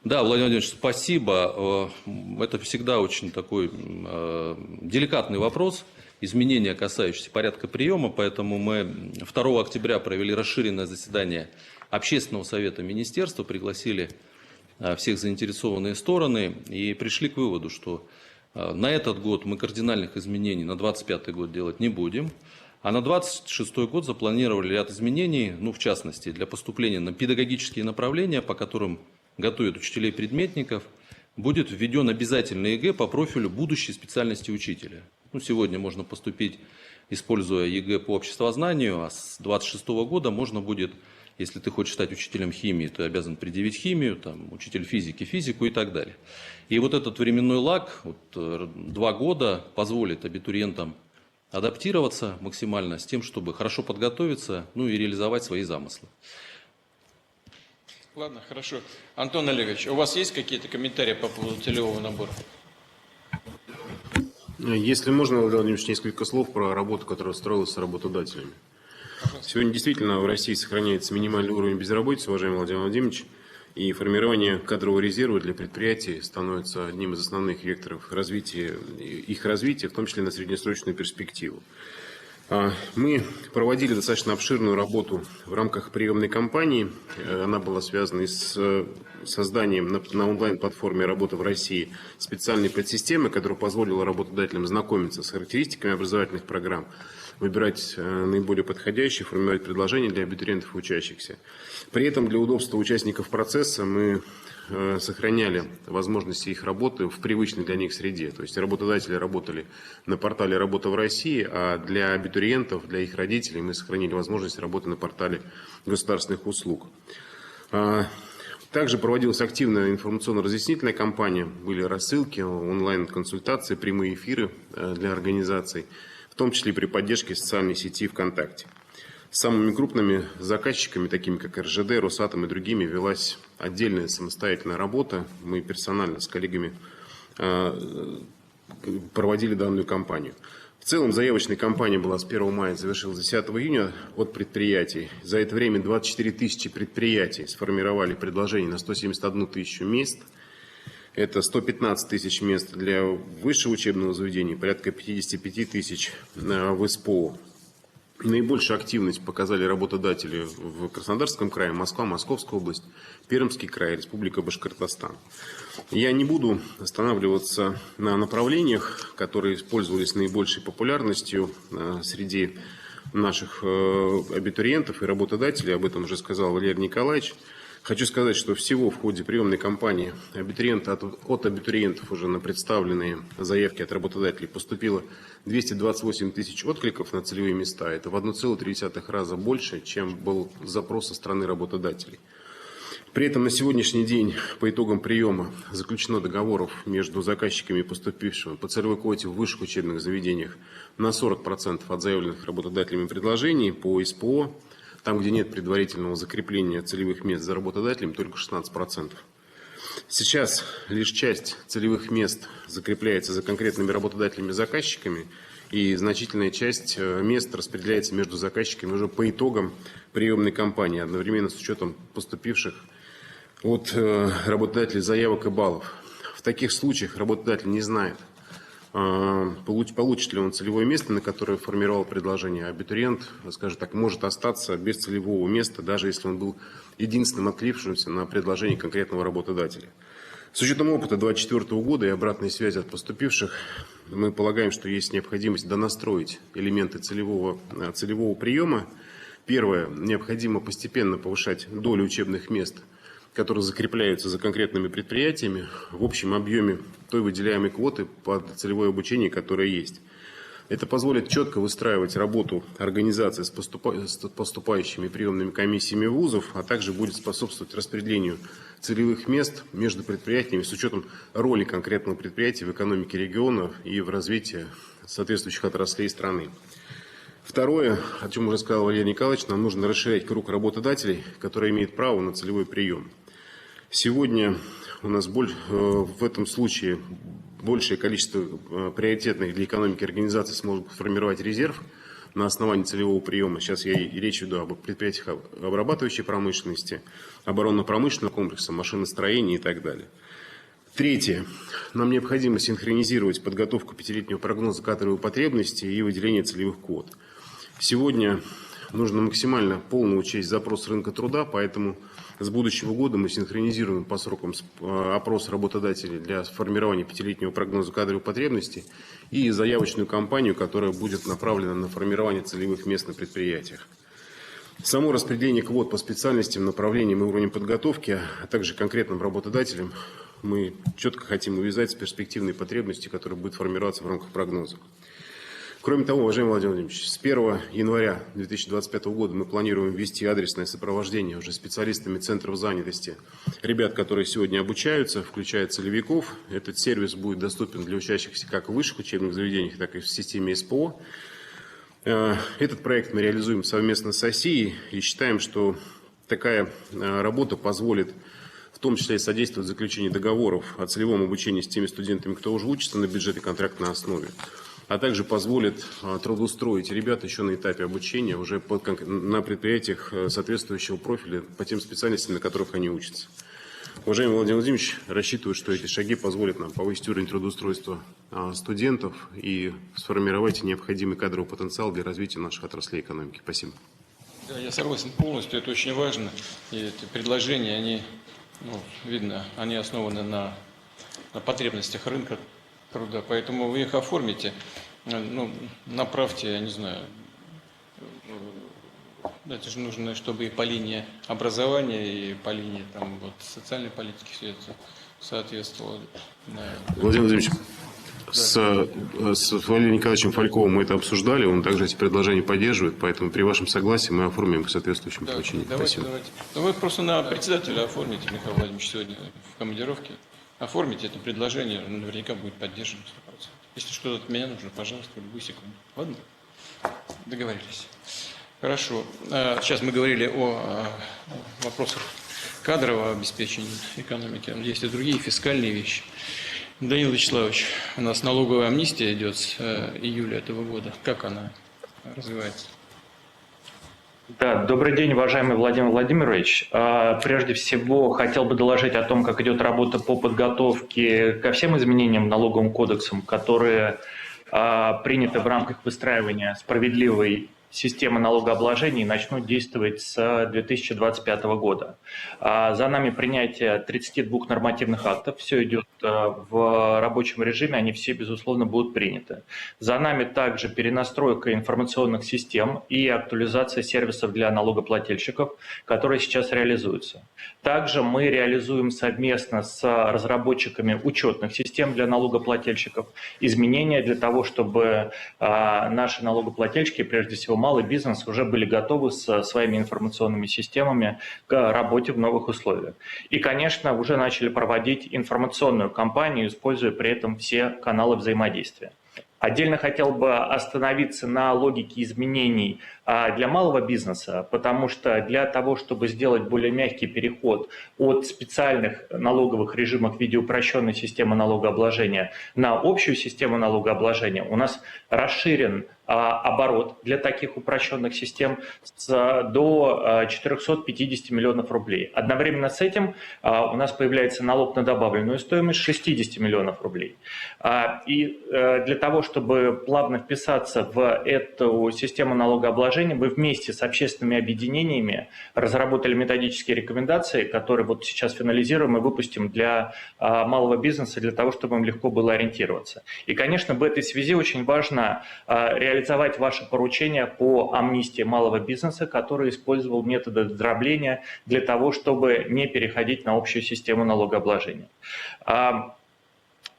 [SPEAKER 5] Да, Владимир Владимирович, спасибо. Это всегда очень такой деликатный вопрос, изменения, касающиеся порядка приема, поэтому мы 2 октября провели расширенное заседание Общественного совета министерства, пригласили всех заинтересованные стороны и пришли к выводу, что на этот год мы кардинальных изменений на 2025 год делать не будем, а на 2026 год запланировали ряд изменений, ну, в частности, для поступления на педагогические направления, по которым готовят учителей-предметников, будет введен обязательный ЕГЭ по профилю будущей специальности учителя. Ну, сегодня можно поступить, используя ЕГЭ по обществознанию, а с 2026 года можно будет, если ты хочешь стать учителем химии, ты обязан предъявить химию, там, учитель физики, физику и так далее. И вот этот временной лаг, 2 года, позволит абитуриентам адаптироваться максимально с тем, чтобы хорошо подготовиться, ну и реализовать свои замыслы.
[SPEAKER 1] Ладно, хорошо. Антон Олегович, у вас есть какие-то комментарии по поводу целевого набора?
[SPEAKER 6] Если можно, Владимир Владимирович, несколько слов про работу, которая строилась с работодателями. Сегодня действительно в России сохраняется минимальный уровень безработицы, уважаемый Владимир Владимирович, и формирование кадрового резерва для предприятий становится одним из основных векторов их развития, в том числе на среднесрочную перспективу. Мы проводили достаточно обширную работу в рамках приемной кампании. Она была связана с созданием на онлайн-платформе «Работа в России» специальной подсистемы, которая позволила работодателям знакомиться с характеристиками образовательных программ, выбирать наиболее подходящие, формировать предложения для абитуриентов и учащихся. При этом для удобства участников процесса мы сохраняли возможности их работы в привычной для них среде. То есть работодатели работали на портале «Работа в России», а для абитуриентов, для их родителей мы сохранили возможность работы на портале государственных услуг. Также проводилась активная информационно-разъяснительная кампания, были рассылки, онлайн-консультации, прямые эфиры для организаций, в том числе при поддержке социальной сети ВКонтакте. Самыми крупными заказчиками, такими как РЖД, Росатом и другими, велась отдельная самостоятельная работа. Мы персонально с коллегами проводили данную кампанию. В целом заявочная кампания была с 1 мая, завершилась 10 июня от предприятий. За это время 24 тысячи предприятий сформировали предложение на 171 тысячу мест. Это 115 тысяч мест для высшего учебного заведения, порядка 55 тысяч в СПО. Наибольшую активность показали работодатели в Краснодарском крае, Москва, Московская область, Пермский край, Республика Башкортостан. Я не буду останавливаться на направлениях, которые пользовались наибольшей популярностью среди наших абитуриентов и работодателей. Об этом уже сказал Валерий Николаевич. Хочу сказать, что всего в ходе приемной кампании от абитуриентов уже на представленные заявки от работодателей поступило 228 тысяч откликов на целевые места. Это в 1,3 раза больше, чем был запрос со стороны работодателей. При этом на сегодняшний день по итогам приема заключено договоров между заказчиками и поступившими по целевой квоте в высших учебных заведениях на 40% от заявленных работодателями предложений, по СПО. Там, где нет предварительного закрепления целевых мест за работодателем, только 16%. Сейчас лишь часть целевых мест закрепляется за конкретными работодателями-заказчиками, и значительная часть мест распределяется между заказчиками уже по итогам приемной кампании, одновременно с учетом поступивших от работодателей заявок и баллов. В таких случаях работодатель не знает, получит ли он целевое место, на которое формировал предложение. Абитуриент, скажем так, может остаться без целевого места, даже если он был единственным откликнувшимся на предложение конкретного работодателя. С учетом опыта 2024 года и обратной связи от поступивших, мы полагаем, что есть необходимость донастроить элементы целевого приема. Первое. Необходимо постепенно повышать долю учебных мест, которые закрепляются за конкретными предприятиями в общем объеме той выделяемой квоты под целевое обучение, которое есть. Это позволит четко выстраивать работу организации с поступающими приемными комиссиями вузов, а также будет способствовать распределению целевых мест между предприятиями с учетом роли конкретного предприятия в экономике региона и в развитии соответствующих отраслей страны. Второе, о чем уже сказал Валерий Николаевич, нам нужно расширять круг работодателей, которые имеют право на целевой прием. Сегодня у нас в этом случае большее количество приоритетных для экономики организаций сможет формировать резерв на основании целевого приема. Сейчас я и речь веду об предприятиях обрабатывающей промышленности, оборонно-промышленного комплекса, машиностроения и так далее. Третье. Нам необходимо синхронизировать подготовку пятилетнего прогноза кадровой потребности и выделение целевых квот. Сегодня нужно максимально полно учесть запрос рынка труда, поэтому с будущего года мы синхронизируем по срокам опрос работодателей для формирования пятилетнего прогноза кадровой потребности и заявочную кампанию, которая будет направлена на формирование целевых мест на предприятиях. Само распределение квот по специальностям, направлениям и уровням подготовки, а также конкретным работодателям мы четко хотим увязать с перспективной потребностью, которая будет формироваться в рамках прогноза. Кроме того, уважаемый Владимир Владимирович, с 1 января 2025 года мы планируем ввести адресное сопровождение уже специалистами центров занятости ребят, которые сегодня обучаются, включая целевиков. Этот сервис будет доступен для учащихся как в высших учебных заведениях, так и в системе СПО. Этот проект мы реализуем совместно с ОСИ и считаем, что такая работа позволит в том числе и содействовать заключению договоров о целевом обучении с теми студентами, кто уже учится на бюджетной контрактной основе, а также позволит трудоустроить ребят еще на этапе обучения уже на предприятиях соответствующего профиля по тем специальностям, на которых они учатся. Уважаемый Владимир Владимирович, рассчитываю, что эти шаги позволят нам повысить уровень трудоустройства студентов и сформировать необходимый кадровый потенциал для развития наших отраслей экономики. Спасибо.
[SPEAKER 1] Да, я согласен полностью, это очень важно. И эти предложения, они, видно, они основаны на потребностях рынка труда, поэтому вы их оформите, направьте, я не знаю, это же нужно, чтобы и по линии образования, и по линии социальной политики все это соответствовало.
[SPEAKER 6] Владимир Владимирович, с Валерием Николаевичем Фальковым мы это обсуждали, он также эти предложения поддерживает, поэтому при вашем согласии мы оформим к соответствующему поручению.
[SPEAKER 1] Давайте. Вы просто на председателя оформите, Михаил Владимирович, сегодня в командировке. Оформите это предложение, наверняка будет поддержано 100%. Если что-то от меня нужно, пожалуйста, в любую секунду. Ладно? Договорились. Хорошо. Сейчас мы говорили о вопросах кадрового обеспечения экономики. Есть и другие фискальные вещи. Данил Вячеславович, у нас налоговая амнистия идет с июля этого года. Как она развивается?
[SPEAKER 7] Да, добрый день, уважаемый Владимир Владимирович. Прежде всего, хотел бы доложить о том, как идет работа по подготовке ко всем изменениям налоговым кодексам, которые приняты в рамках выстраивания справедливой системы налогообложения и начнут действовать с 2025 года. За нами принятие 32 нормативных актов, все идет в рабочем режиме, они все, безусловно, будут приняты. За нами также перенастройка информационных систем и актуализация сервисов для налогоплательщиков, которые сейчас реализуются. Также мы реализуем совместно с разработчиками учетных систем для налогоплательщиков изменения для того, чтобы наши налогоплательщики, прежде всего малый бизнес, уже были готовы со своими информационными системами к работе в новых условиях. И, конечно, уже начали проводить информационную кампанию, используя при этом все каналы взаимодействия. Отдельно хотел бы остановиться на логике изменений для малого бизнеса, потому что для того, чтобы сделать более мягкий переход от специальных налоговых режимов в виде упрощенной системы налогообложения на общую систему налогообложения, у нас расширен оборот для таких упрощенных систем до 450 миллионов рублей. Одновременно с этим у нас появляется налог на добавленную стоимость 60 миллионов рублей. И для того, чтобы плавно вписаться в эту систему налогообложения, мы вместе с общественными объединениями разработали методические рекомендации, которые вот сейчас финализируем и выпустим для малого бизнеса, для того, чтобы им легко было ориентироваться. И, конечно, в этой связи очень важно реализовать ваше поручение по амнистии малого бизнеса, который использовал методы дробления для того, чтобы не переходить на общую систему налогообложения.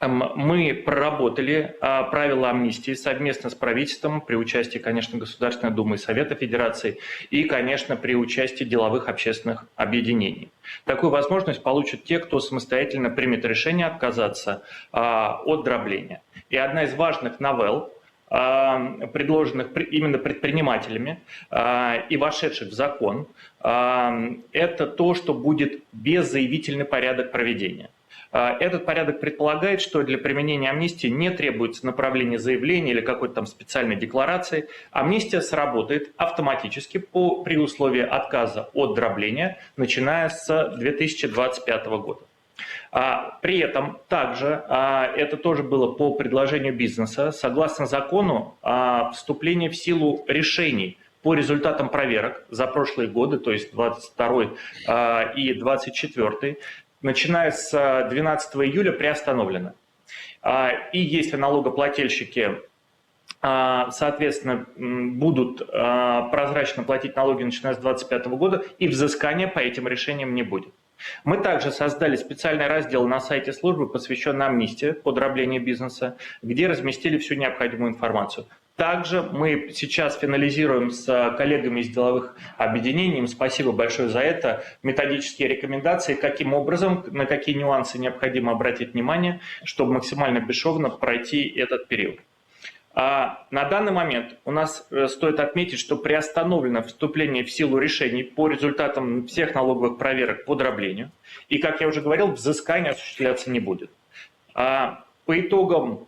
[SPEAKER 7] Мы проработали правила амнистии совместно с правительством при участии, конечно, Государственной Думы и Совета Федерации и, конечно, при участии деловых общественных объединений. Такую возможность получат те, кто самостоятельно примет решение отказаться от дробления. И одна из важных новелл, предложенных именно предпринимателями и вошедших в закон, это то, что будет беззаявительный порядок проведения. Этот порядок предполагает, что для применения амнистии не требуется направление заявления или какой-то там специальной декларации. Амнистия сработает автоматически при условии отказа от дробления, начиная с 2025 года. При этом также, это тоже было по предложению бизнеса, согласно закону, вступление в силу решений по результатам проверок за прошлые годы, то есть 22 и 24, начиная с 12 июля приостановлено. И если налогоплательщики, соответственно, будут прозрачно платить налоги, начиная с 2025 года, и взыскания по этим решениям не будет. Мы также создали специальный раздел на сайте службы, посвященный амнистии по дроблению бизнеса, где разместили всю необходимую информацию. Также мы сейчас финализируем с коллегами из деловых объединений, им спасибо большое за это, методические рекомендации, каким образом, на какие нюансы необходимо обратить внимание, чтобы максимально бесшовно пройти этот период. На данный момент у нас стоит отметить, что приостановлено вступление в силу решений по результатам всех налоговых проверок по дроблению. И, как я уже говорил, взыскание осуществляться не будет. По итогам,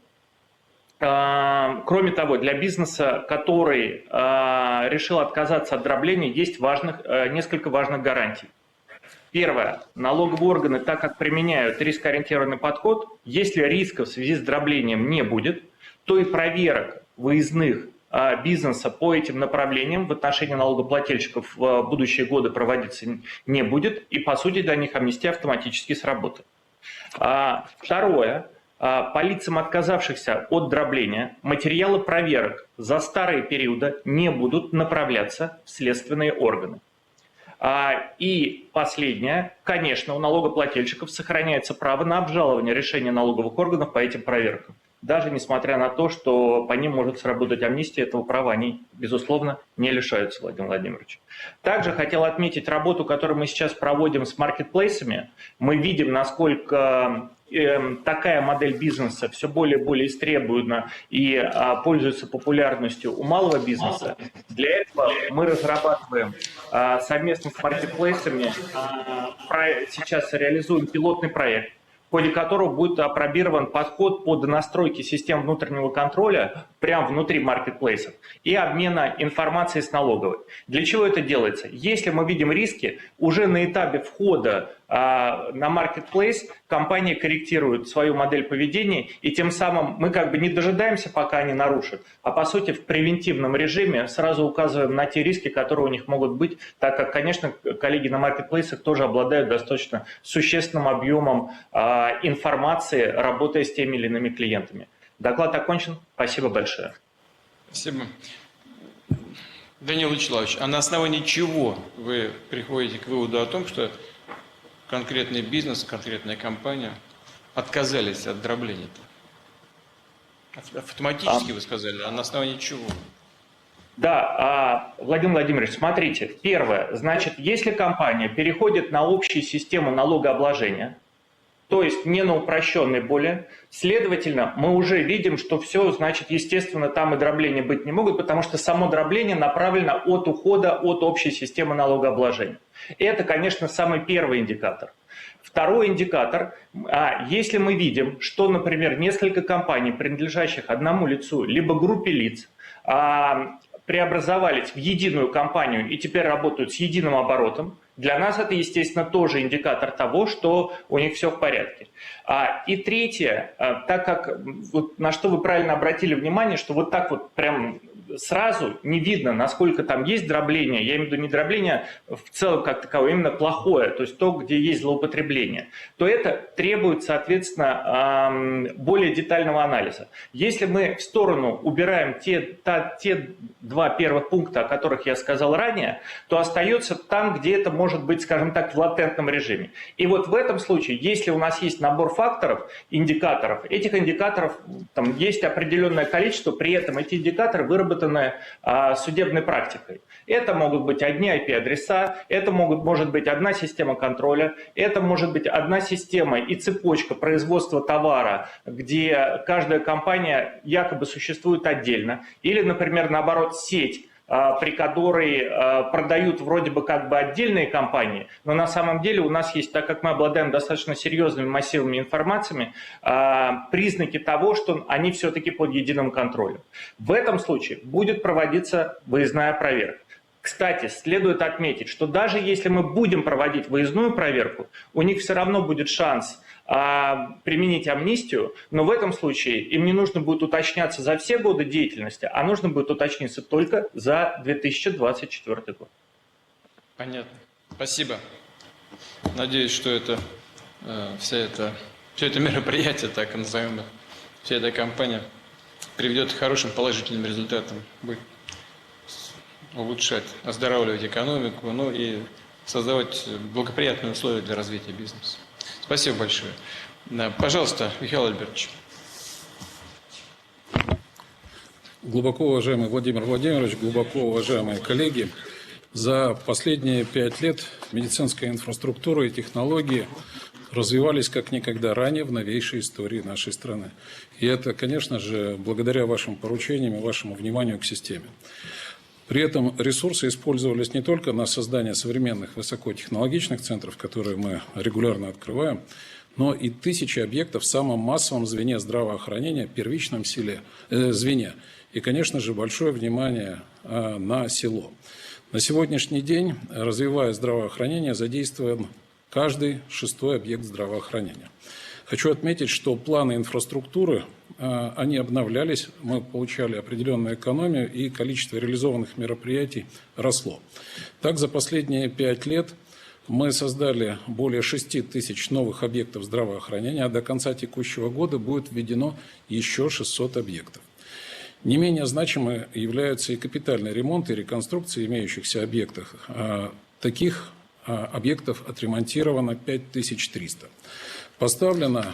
[SPEAKER 7] кроме того, для бизнеса, который решил отказаться от дробления, есть несколько важных гарантий. Первое. Налоговые органы, так как применяют рискоориентированный подход, если риска в связи с дроблением не будет, то и проверок выездных бизнеса по этим направлениям в отношении налогоплательщиков в будущие годы проводиться не будет, и, по сути, для них амнистия автоматически сработает. Второе. По лицам, отказавшихся от дробления, материалы проверок за старые периоды не будут направляться в следственные органы. И последнее, конечно, у налогоплательщиков сохраняется право на обжалование решения налоговых органов по этим проверкам. Даже несмотря на то, что по ним может сработать амнистия, этого права они, безусловно, не лишаются, Владимир Владимирович. Также хотел отметить работу, которую мы сейчас проводим с маркетплейсами. Мы видим, насколько такая модель бизнеса все более и более истребуема и пользуется популярностью у малого бизнеса. Для этого мы разрабатываем совместно с маркетплейсами, сейчас реализуем пилотный проект, в ходе которого будет опробирован подход по донастройке систем внутреннего контроля прямо внутри маркетплейсов и обмена информацией с налоговой. Для чего это делается? Если мы видим риски, уже на этапе входа на маркетплейс компания корректирует свою модель поведения, и тем самым мы как бы не дожидаемся, пока они нарушат, а по сути в превентивном режиме сразу указываем на те риски, которые у них могут быть, так как, конечно, коллеги на маркетплейсах тоже обладают достаточно существенным объемом информации, работая с теми или иными клиентами. Доклад окончен. Спасибо большое.
[SPEAKER 1] Спасибо. Данил Вячеславович, а на основании чего вы приходите к выводу о том, что конкретный бизнес, конкретная компания отказались от дробления-то? Автоматически вы сказали, а на основании чего?
[SPEAKER 7] Да, Владимир Владимирович, смотрите. Первое, значит, если компания переходит на общую систему налогообложения, то есть не на упрощенной более, следовательно, мы уже видим, что все, значит, естественно, там и дробления быть не могут, потому что само дробление направлено от ухода от общей системы налогообложения. И это, конечно, самый первый индикатор. Второй индикатор, если мы видим, что, например, несколько компаний, принадлежащих одному лицу, либо группе лиц, преобразовались в единую компанию и теперь работают с единым оборотом, для нас это, естественно, тоже индикатор того, что у них все в порядке. И третье, так как, вот, на что вы правильно обратили внимание, что вот так вот прям сразу не видно, насколько там есть дробление. Я имею в виду не дробление в целом как таковое, именно плохое, то есть то, где есть злоупотребление. То это требует, соответственно, более детального анализа. Если мы в сторону убираем те два первых пункта, о которых я сказал ранее, то остается там, где это может быть, скажем так, в латентном режиме. И вот в этом случае, если у нас есть набор факторов, индикаторов, этих индикаторов там есть определенное количество, при этом эти индикаторы выработаны судебной практикой. Это могут быть одни IP-адреса, это может быть одна система контроля, это может быть одна система и цепочка производства товара, где каждая компания якобы существует отдельно, или, например, наоборот, сеть, при которой продают вроде бы как бы отдельные компании, но на самом деле у нас есть, так как мы обладаем достаточно серьезными массивами информации, признаки того, что они все-таки под единым контролем. В этом случае будет проводиться выездная проверка. Кстати, следует отметить, что даже если мы будем проводить выездную проверку, у них все равно будет шанс применить амнистию, но в этом случае им не нужно будет уточняться за все годы деятельности, а нужно будет уточниться только за 2024 год.
[SPEAKER 1] Понятно. Спасибо. Надеюсь, что это все это мероприятие, так назовем их, вся эта кампания приведет к хорошим положительным результатам, будет улучшать, оздоравливать экономику, ну и создавать благоприятные условия для развития бизнеса. Спасибо большое. Да, пожалуйста, Михаил Альбертович.
[SPEAKER 8] Глубоко уважаемый Владимир Владимирович, глубоко уважаемые коллеги, за последние 5 лет медицинская инфраструктура и технологии развивались как никогда ранее в новейшей истории нашей страны. И это, конечно же, благодаря вашим поручениям и вашему вниманию к системе. При этом ресурсы использовались не только на создание современных высокотехнологичных центров, которые мы регулярно открываем, но и тысячи объектов в самом массовом звене здравоохранения, первичном звене. И, конечно же, большое внимание на село. На сегодняшний день, развивая здравоохранение, задействован каждый 6-й объект здравоохранения. Хочу отметить, что планы инфраструктуры, они обновлялись, мы получали определенную экономию, и количество реализованных мероприятий росло. Так, за последние 5 лет мы создали более 6 тысяч новых объектов здравоохранения, а до конца текущего года будет введено еще 600 объектов. Не менее значимы являются и капитальный ремонт, и реконструкция имеющихся объектов. Таких объектов отремонтировано 5300. Поставлено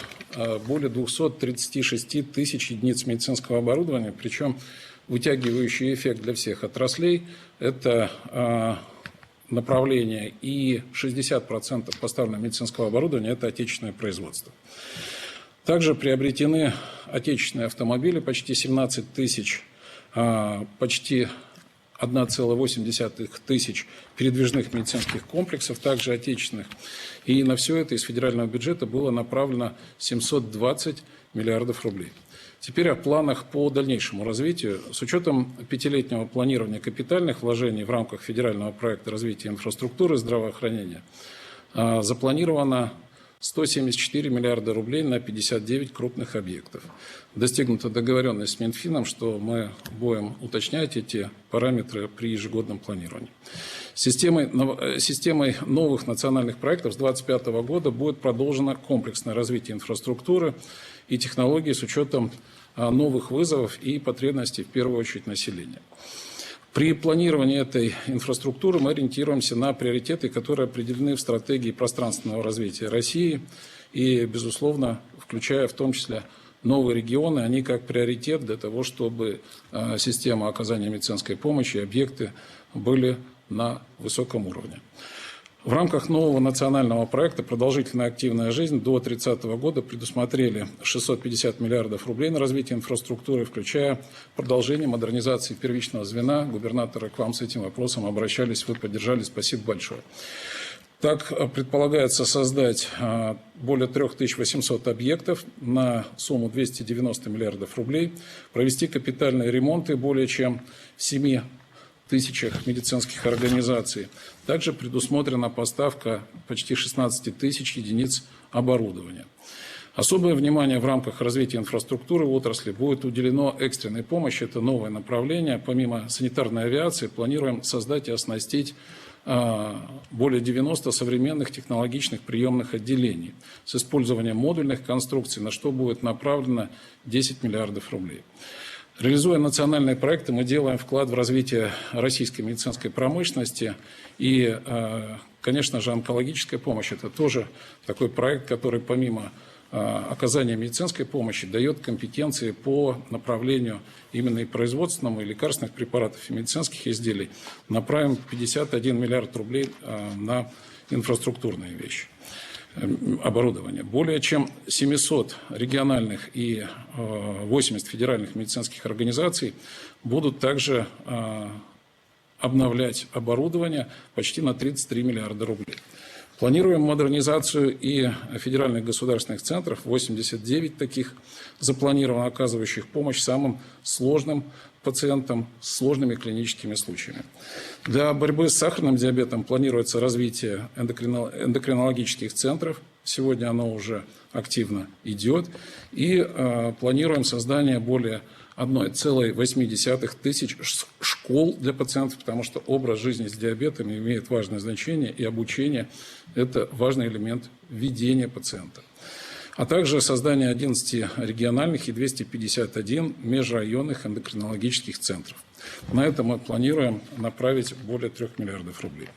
[SPEAKER 8] более 236 тысяч единиц медицинского оборудования, причем вытягивающий эффект для всех отраслей – это направление, и 60% поставленного медицинского оборудования – это отечественное производство. Также приобретены отечественные автомобили, почти 17 тысяч, почти 1,8 тысяч передвижных медицинских комплексов, также отечественных. И на все это из федерального бюджета было направлено 720 миллиардов рублей. Теперь о планах по дальнейшему развитию. С учетом 5-летнего планирования капитальных вложений в рамках федерального проекта развития инфраструктуры здравоохранения запланировано 174 миллиарда рублей на 59 крупных объектов. Достигнута договоренность с Минфином, что мы будем уточнять эти параметры при ежегодном планировании. Системой новых национальных проектов с 2025 года будет продолжено комплексное развитие инфраструктуры и технологий с учетом новых вызовов и потребностей, в первую очередь, населения. При планировании этой инфраструктуры мы ориентируемся на приоритеты, которые определены в стратегии пространственного развития России и, безусловно, включая в том числе новые регионы, они как приоритет для того, чтобы система оказания медицинской помощи и объекты были на высоком уровне. В рамках нового национального проекта «Продолжительная активная жизнь» до 2030 года предусмотрели 650 миллиардов рублей на развитие инфраструктуры, включая продолжение модернизации первичного звена. Губернаторы к вам с этим вопросом обращались, вы поддержали, спасибо большое. Так, предполагается создать более 3800 объектов на сумму 290 миллиардов рублей, провести капитальные ремонты более чем в 7 тысячах медицинских организаций. Также предусмотрена поставка почти 16 тысяч единиц оборудования. Особое внимание в рамках развития инфраструктуры в отрасли будет уделено экстренной помощи. Это новое направление. Помимо санитарной авиации планируем создать и оснастить более 90 современных технологичных приемных отделений с использованием модульных конструкций, на что будет направлено 10 миллиардов рублей. Реализуя национальные проекты, мы делаем вклад в развитие российской медицинской промышленности. И, конечно же, онкологическая помощь – это тоже такой проект, который помимо оказания медицинской помощи дает компетенции по направлению именно и производственному, и лекарственных препаратов, и медицинских изделий. Направим 51 миллиард рублей на инфраструктурные вещи, оборудование. Более чем 700 региональных и 80 федеральных медицинских организаций будут также обновлять оборудование почти на 33 миллиарда рублей. Планируем модернизацию и федеральных государственных центров, 89 таких запланировано, оказывающих помощь самым сложным пациентам с сложными клиническими случаями. Для борьбы с сахарным диабетом планируется развитие эндокринологических центров. Сегодня оно уже активно идет. И планируем создание более 1,8 тысяч школ для пациентов, потому что образ жизни с диабетом имеет важное значение, и обучение – это важный элемент ведения пациента. А также создание 11 региональных и 251 межрайонных эндокринологических центров. На это мы планируем направить более 3 миллиардов рублей.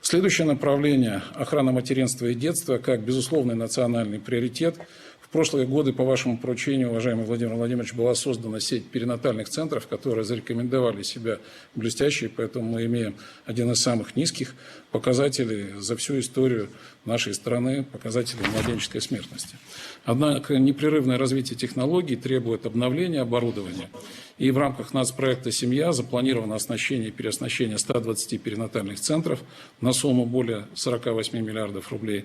[SPEAKER 8] Следующее направление – охрана материнства и детства как безусловный национальный приоритет. В прошлые годы по вашему поручению, уважаемый Владимир Владимирович, была создана сеть перинатальных центров, которые зарекомендовали себя блестяще, поэтому мы имеем один из самых низких показателей за всю историю нашей страны, показателей младенческой смертности. Однако непрерывное развитие технологий требует обновления оборудования. И в рамках нацпроекта «Семья» запланировано оснащение и переоснащение 120 перинатальных центров на сумму более 48 миллиардов рублей.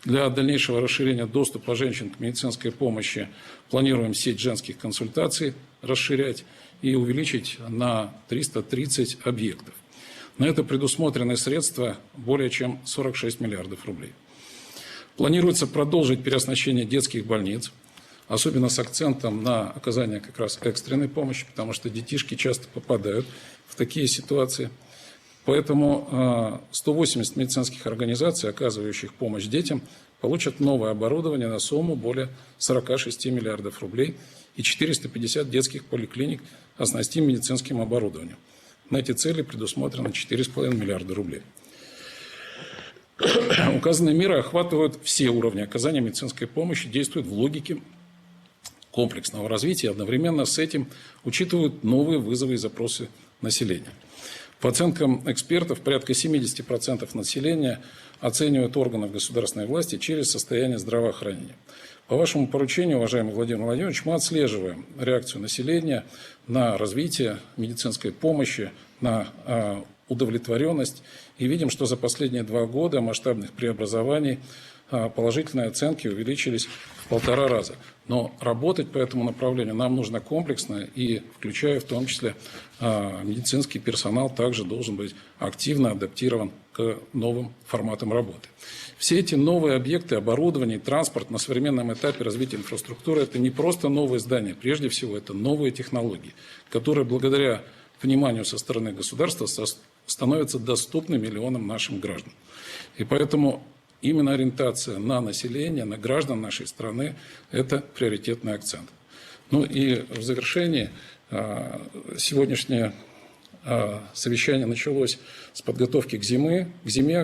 [SPEAKER 8] Для дальнейшего расширения доступа женщин к медицинской помощи планируем сеть женских консультаций расширять и увеличить на 330 объектов. На это предусмотрены средства более чем 46 миллиардов рублей. Планируется продолжить переоснащение детских больниц, особенно с акцентом на оказание как раз экстренной помощи, потому что детишки часто попадают в такие ситуации. Поэтому 180 медицинских организаций, оказывающих помощь детям, получат новое оборудование на сумму более 46 миллиардов рублей, и 450 детских поликлиник оснастим медицинским оборудованием. На эти цели предусмотрено 4,5 миллиарда рублей. Указанные меры охватывают все уровни оказания медицинской помощи, действуют в логике комплексного развития, и одновременно с этим учитывают новые вызовы и запросы населения. По оценкам экспертов, порядка 70% населения оценивают органов государственной власти через состояние здравоохранения. По вашему поручению, уважаемый Владимир Владимирович, мы отслеживаем реакцию населения на развитие медицинской помощи, на удовлетворенность, и видим, что за последние 2 года масштабных преобразований положительные оценки увеличились в 1,5 раза. Но работать по этому направлению нам нужно комплексно, и включая в том числе медицинский персонал также должен быть активно адаптирован к новым форматам работы. Все эти новые объекты, оборудование, транспорт на современном этапе развития инфраструктуры – это не просто новые здания, прежде всего это новые технологии, которые благодаря вниманию со стороны государства становятся доступны миллионам нашим граждан. И поэтому именно ориентация на население, на граждан нашей страны – это приоритетный акцент. Ну и в завершении, сегодняшнее совещание началось с подготовки к зиме.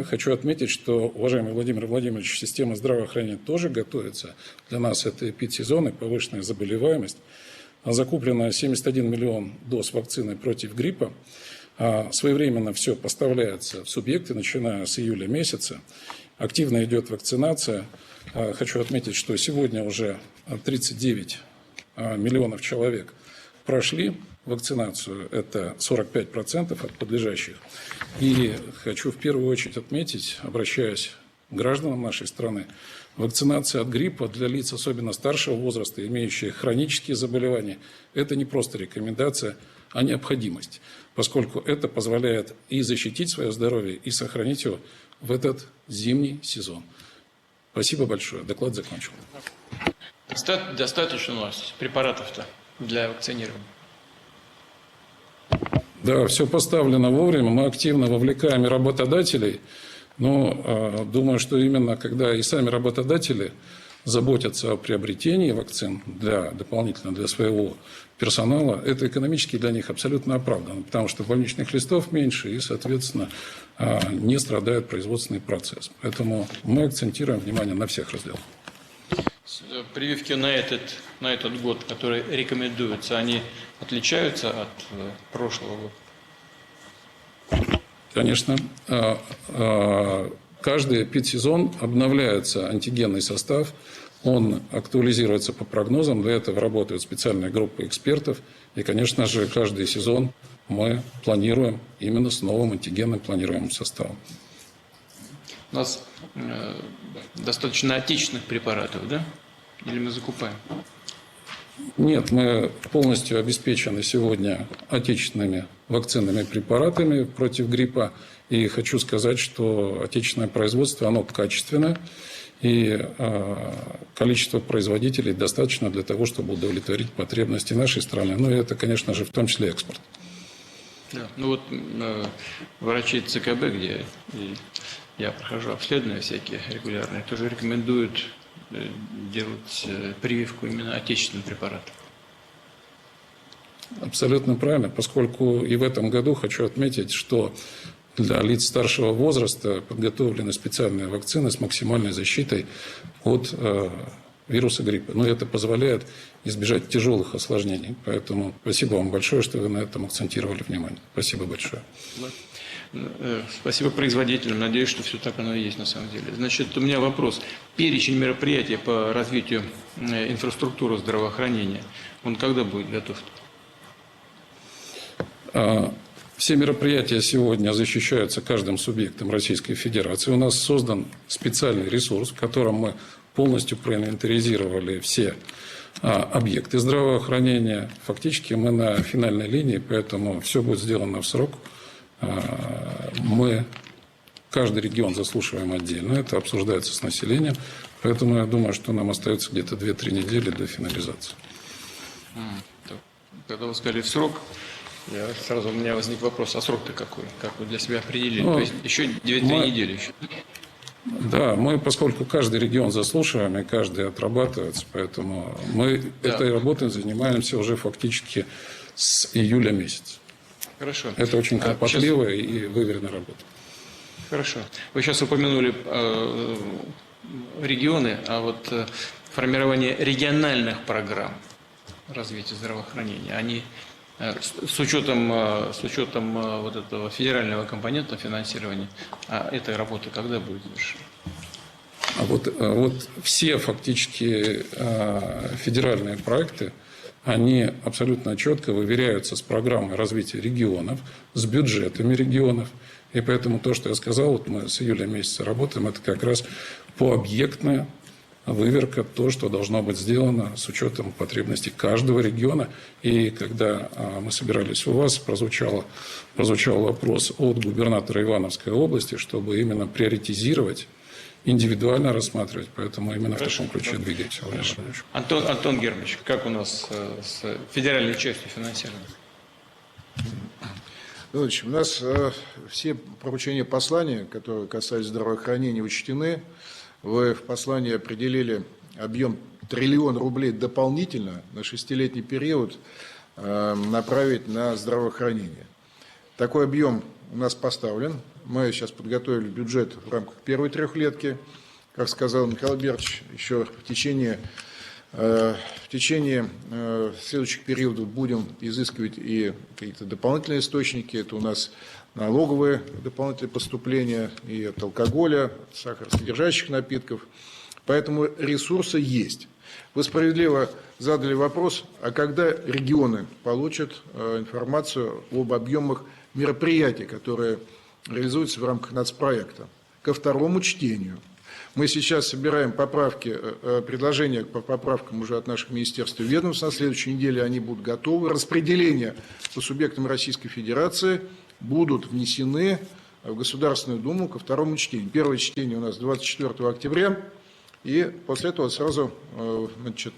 [SPEAKER 8] Хочу отметить, что, уважаемый Владимир Владимирович, система здравоохранения тоже готовится. Для нас это эпидсезон и повышенная заболеваемость. Закуплено 71 миллион доз вакцины против гриппа. Своевременно все поставляется в субъекты, начиная с июля месяца. Активно идет вакцинация. Хочу отметить, что сегодня уже 39 миллионов человек прошли вакцинацию. Это 45% от подлежащих. И хочу в первую очередь отметить, обращаясь к гражданам нашей страны, вакцинация от гриппа для лиц, особенно старшего возраста, имеющих хронические заболевания, это не просто рекомендация, а необходимость, поскольку это позволяет и защитить свое здоровье, и сохранить его в этот зимний сезон. Спасибо большое. Доклад закончен.
[SPEAKER 1] Достаточно у нас препаратов-то для вакцинирования?
[SPEAKER 8] Да, все поставлено вовремя. Мы активно вовлекаем и работодателей. Но думаю, что именно когда и сами работодатели заботятся о приобретении вакцин дополнительно для своего персонала, это экономически для них абсолютно оправдано, потому что больничных листов меньше и, соответственно, не страдает производственный процесс. Поэтому мы акцентируем внимание на всех разделах.
[SPEAKER 1] Прививки на этот год, которые рекомендуются, они отличаются от прошлого года?
[SPEAKER 8] Конечно. Каждый эпидсезон обновляется антигенный состав, он актуализируется по прогнозам, для этого работают специальные группы экспертов. И, конечно же, каждый сезон мы планируем именно с новым антигенным планируемым составом.
[SPEAKER 1] У нас достаточно отечественных препаратов, да? Или мы закупаем?
[SPEAKER 8] Нет, мы полностью обеспечены сегодня отечественными вакцинными препаратами против гриппа. И хочу сказать, что отечественное производство, оно качественное. И количество производителей достаточно для того, чтобы удовлетворить потребности нашей страны. Ну, и это, конечно же, в том числе экспорт.
[SPEAKER 1] Да. Ну, вот врачи ЦКБ, где я прохожу обследования всякие регулярные, тоже рекомендуют делать прививку именно отечественным препаратом.
[SPEAKER 8] Абсолютно правильно, поскольку и в этом году хочу отметить, что для лиц старшего возраста подготовлены специальные вакцины с максимальной защитой от вируса гриппа. Но это позволяет избежать тяжелых осложнений. Поэтому спасибо вам большое, что вы на этом акцентировали внимание. Спасибо большое.
[SPEAKER 1] Спасибо производителям. Надеюсь, что все так оно и есть на самом деле. Значит, у меня вопрос. Перечень мероприятий по развитию инфраструктуры здравоохранения, он когда будет готов?
[SPEAKER 8] Все мероприятия сегодня защищаются каждым субъектом Российской Федерации. У нас создан специальный ресурс, в котором мы полностью проинвентаризировали все объекты здравоохранения. Фактически мы на финальной линии, поэтому все будет сделано в срок. Мы каждый регион заслушиваем отдельно, это обсуждается с населением, поэтому я думаю, что нам остается где-то 2-3 недели до финализации.
[SPEAKER 1] Когда вы сказали в срок, сразу у меня возник вопрос, а срок-то какой? Как вы для себя определили? То есть еще 2-3 недели еще?
[SPEAKER 8] Да, мы, поскольку каждый регион заслушиваем и каждый отрабатывается, поэтому мы этой работой занимаемся уже фактически с июля месяца.
[SPEAKER 1] Хорошо.
[SPEAKER 8] Это очень кропотливая и выверенная работа.
[SPEAKER 1] Хорошо. Вы сейчас упомянули регионы, а вот формирование региональных программ развития здравоохранения, они с учетом вот этого федерального компонента финансирования, этой работы когда будет завершена?
[SPEAKER 8] Вот все фактически федеральные проекты, они абсолютно четко выверяются с программой развития регионов, с бюджетами регионов. И поэтому то, что я сказал, вот мы с июля месяца работаем, это как раз пообъектная выверка, то, что должно быть сделано с учетом потребностей каждого региона. И когда мы собирались у вас, прозвучал вопрос от губернатора Ивановской области, чтобы именно приоритизировать, индивидуально рассматривать. Поэтому именно в таком ключе двигаемся.
[SPEAKER 1] Антон Германович, как у нас с федеральной частью финансирования?
[SPEAKER 9] У нас все поручения послания, которые касались здравоохранения, учтены. Вы в послании определили объем 1 триллион рублей дополнительно на 6-летний период направить на здравоохранение. Такой объем у нас поставлен. Мы сейчас подготовили бюджет в рамках первой трехлетки. Как сказал Михаил Альбертович, еще в течение следующих периодов будем изыскивать и какие-то дополнительные источники. Это у нас налоговые дополнительные поступления и от алкоголя, от сахаросодержащих напитков. Поэтому ресурсы есть. Вы справедливо задали вопрос, а когда регионы получат информацию об объемах мероприятий, которые реализуются в рамках нацпроекта. Ко второму чтению. Мы сейчас собираем поправки, предложения по поправкам уже от наших министерств и ведомств. На следующей неделе они будут готовы. Распределения по субъектам Российской Федерации будут внесены в Государственную Думу ко второму чтению. Первое чтение у нас 24 октября. и после этого сразу значит,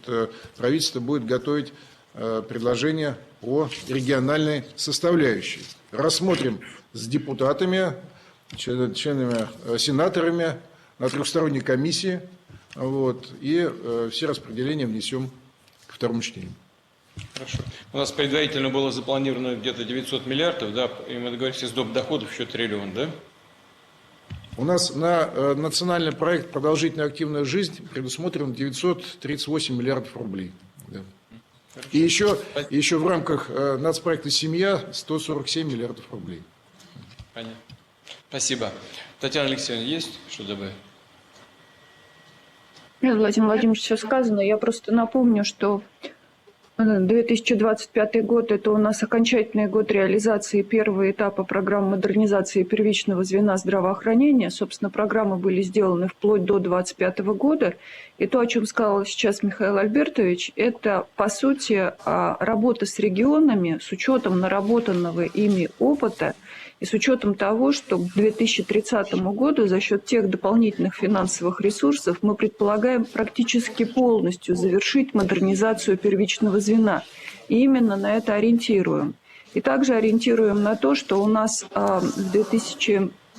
[SPEAKER 9] правительство будет готовить предложение о региональной составляющей. Рассмотрим с депутатами, членами, сенаторами на трехсторонней комиссии, вот, и все распределения внесем к второму чтению.
[SPEAKER 1] Хорошо. У нас предварительно было запланировано где-то 900 миллиардов, да, и мы договорились с доп. Доходов еще триллион, да?
[SPEAKER 9] У нас на национальный проект «Продолжительная активная жизнь» предусмотрено 938 миллиардов рублей. Да. И еще в рамках нацпроекта «Семья» 147 миллиардов рублей.
[SPEAKER 1] Понятно. Спасибо. Татьяна Алексеевна, есть что добавить?
[SPEAKER 10] Нет, Владимир Владимирович, все сказано. Я просто напомню, что 2025 год – это у нас окончательный год реализации первого этапа программы модернизации первичного звена здравоохранения. Собственно, программы были сделаны вплоть до 2025 года. И то, о чем сказал сейчас Михаил Альбертович, это, по сути, работа с регионами с учетом наработанного ими опыта и с учетом того, что к 2030 году за счет тех дополнительных финансовых ресурсов мы предполагаем практически полностью завершить модернизацию первичного звена. И именно на это ориентируем. И также ориентируем на то, что у нас в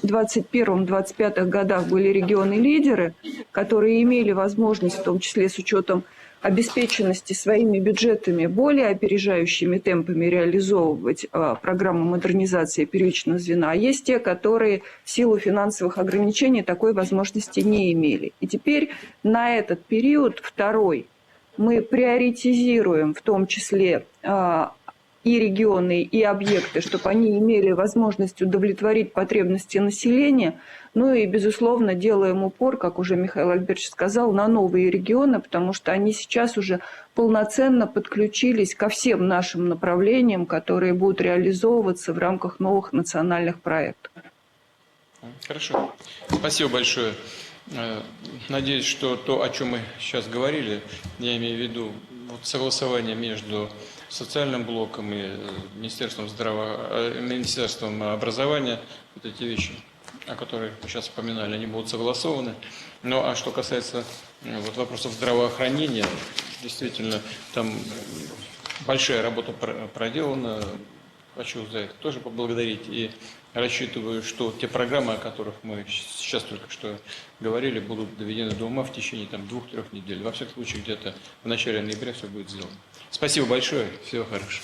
[SPEAKER 10] 2021-2025 годах были регионы-лидеры, которые имели возможность, в том числе с учетом обеспеченности своими бюджетами более опережающими темпами реализовывать программу модернизации первичного звена, а есть те, которые в силу финансовых ограничений такой возможности не имели. И теперь на этот период, второй, мы приоритизируем в том числе и регионы, и объекты, чтобы они имели возможность удовлетворить потребности населения. Ну и, безусловно, делаем упор, как уже Михаил Альбертович сказал, на новые регионы, потому что они сейчас уже полноценно подключились ко всем нашим направлениям, которые будут реализовываться в рамках новых национальных проектов.
[SPEAKER 1] Хорошо. Спасибо большое. Надеюсь, что то, о чем мы сейчас говорили, я имею в виду вот согласование между социальным блоком и Министерством образования, вот эти вещи, о которых мы сейчас упоминали, они будут согласованы. Ну, а что касается вот вопросов здравоохранения, действительно, там большая работа проделана. Хочу за это тоже поблагодарить и рассчитываю, что те программы, о которых мы сейчас только что говорили, будут доведены до ума в течение 2-3 недель. Во всяком случае, где-то в начале ноября все будет сделано. Спасибо большое. Всего хорошего.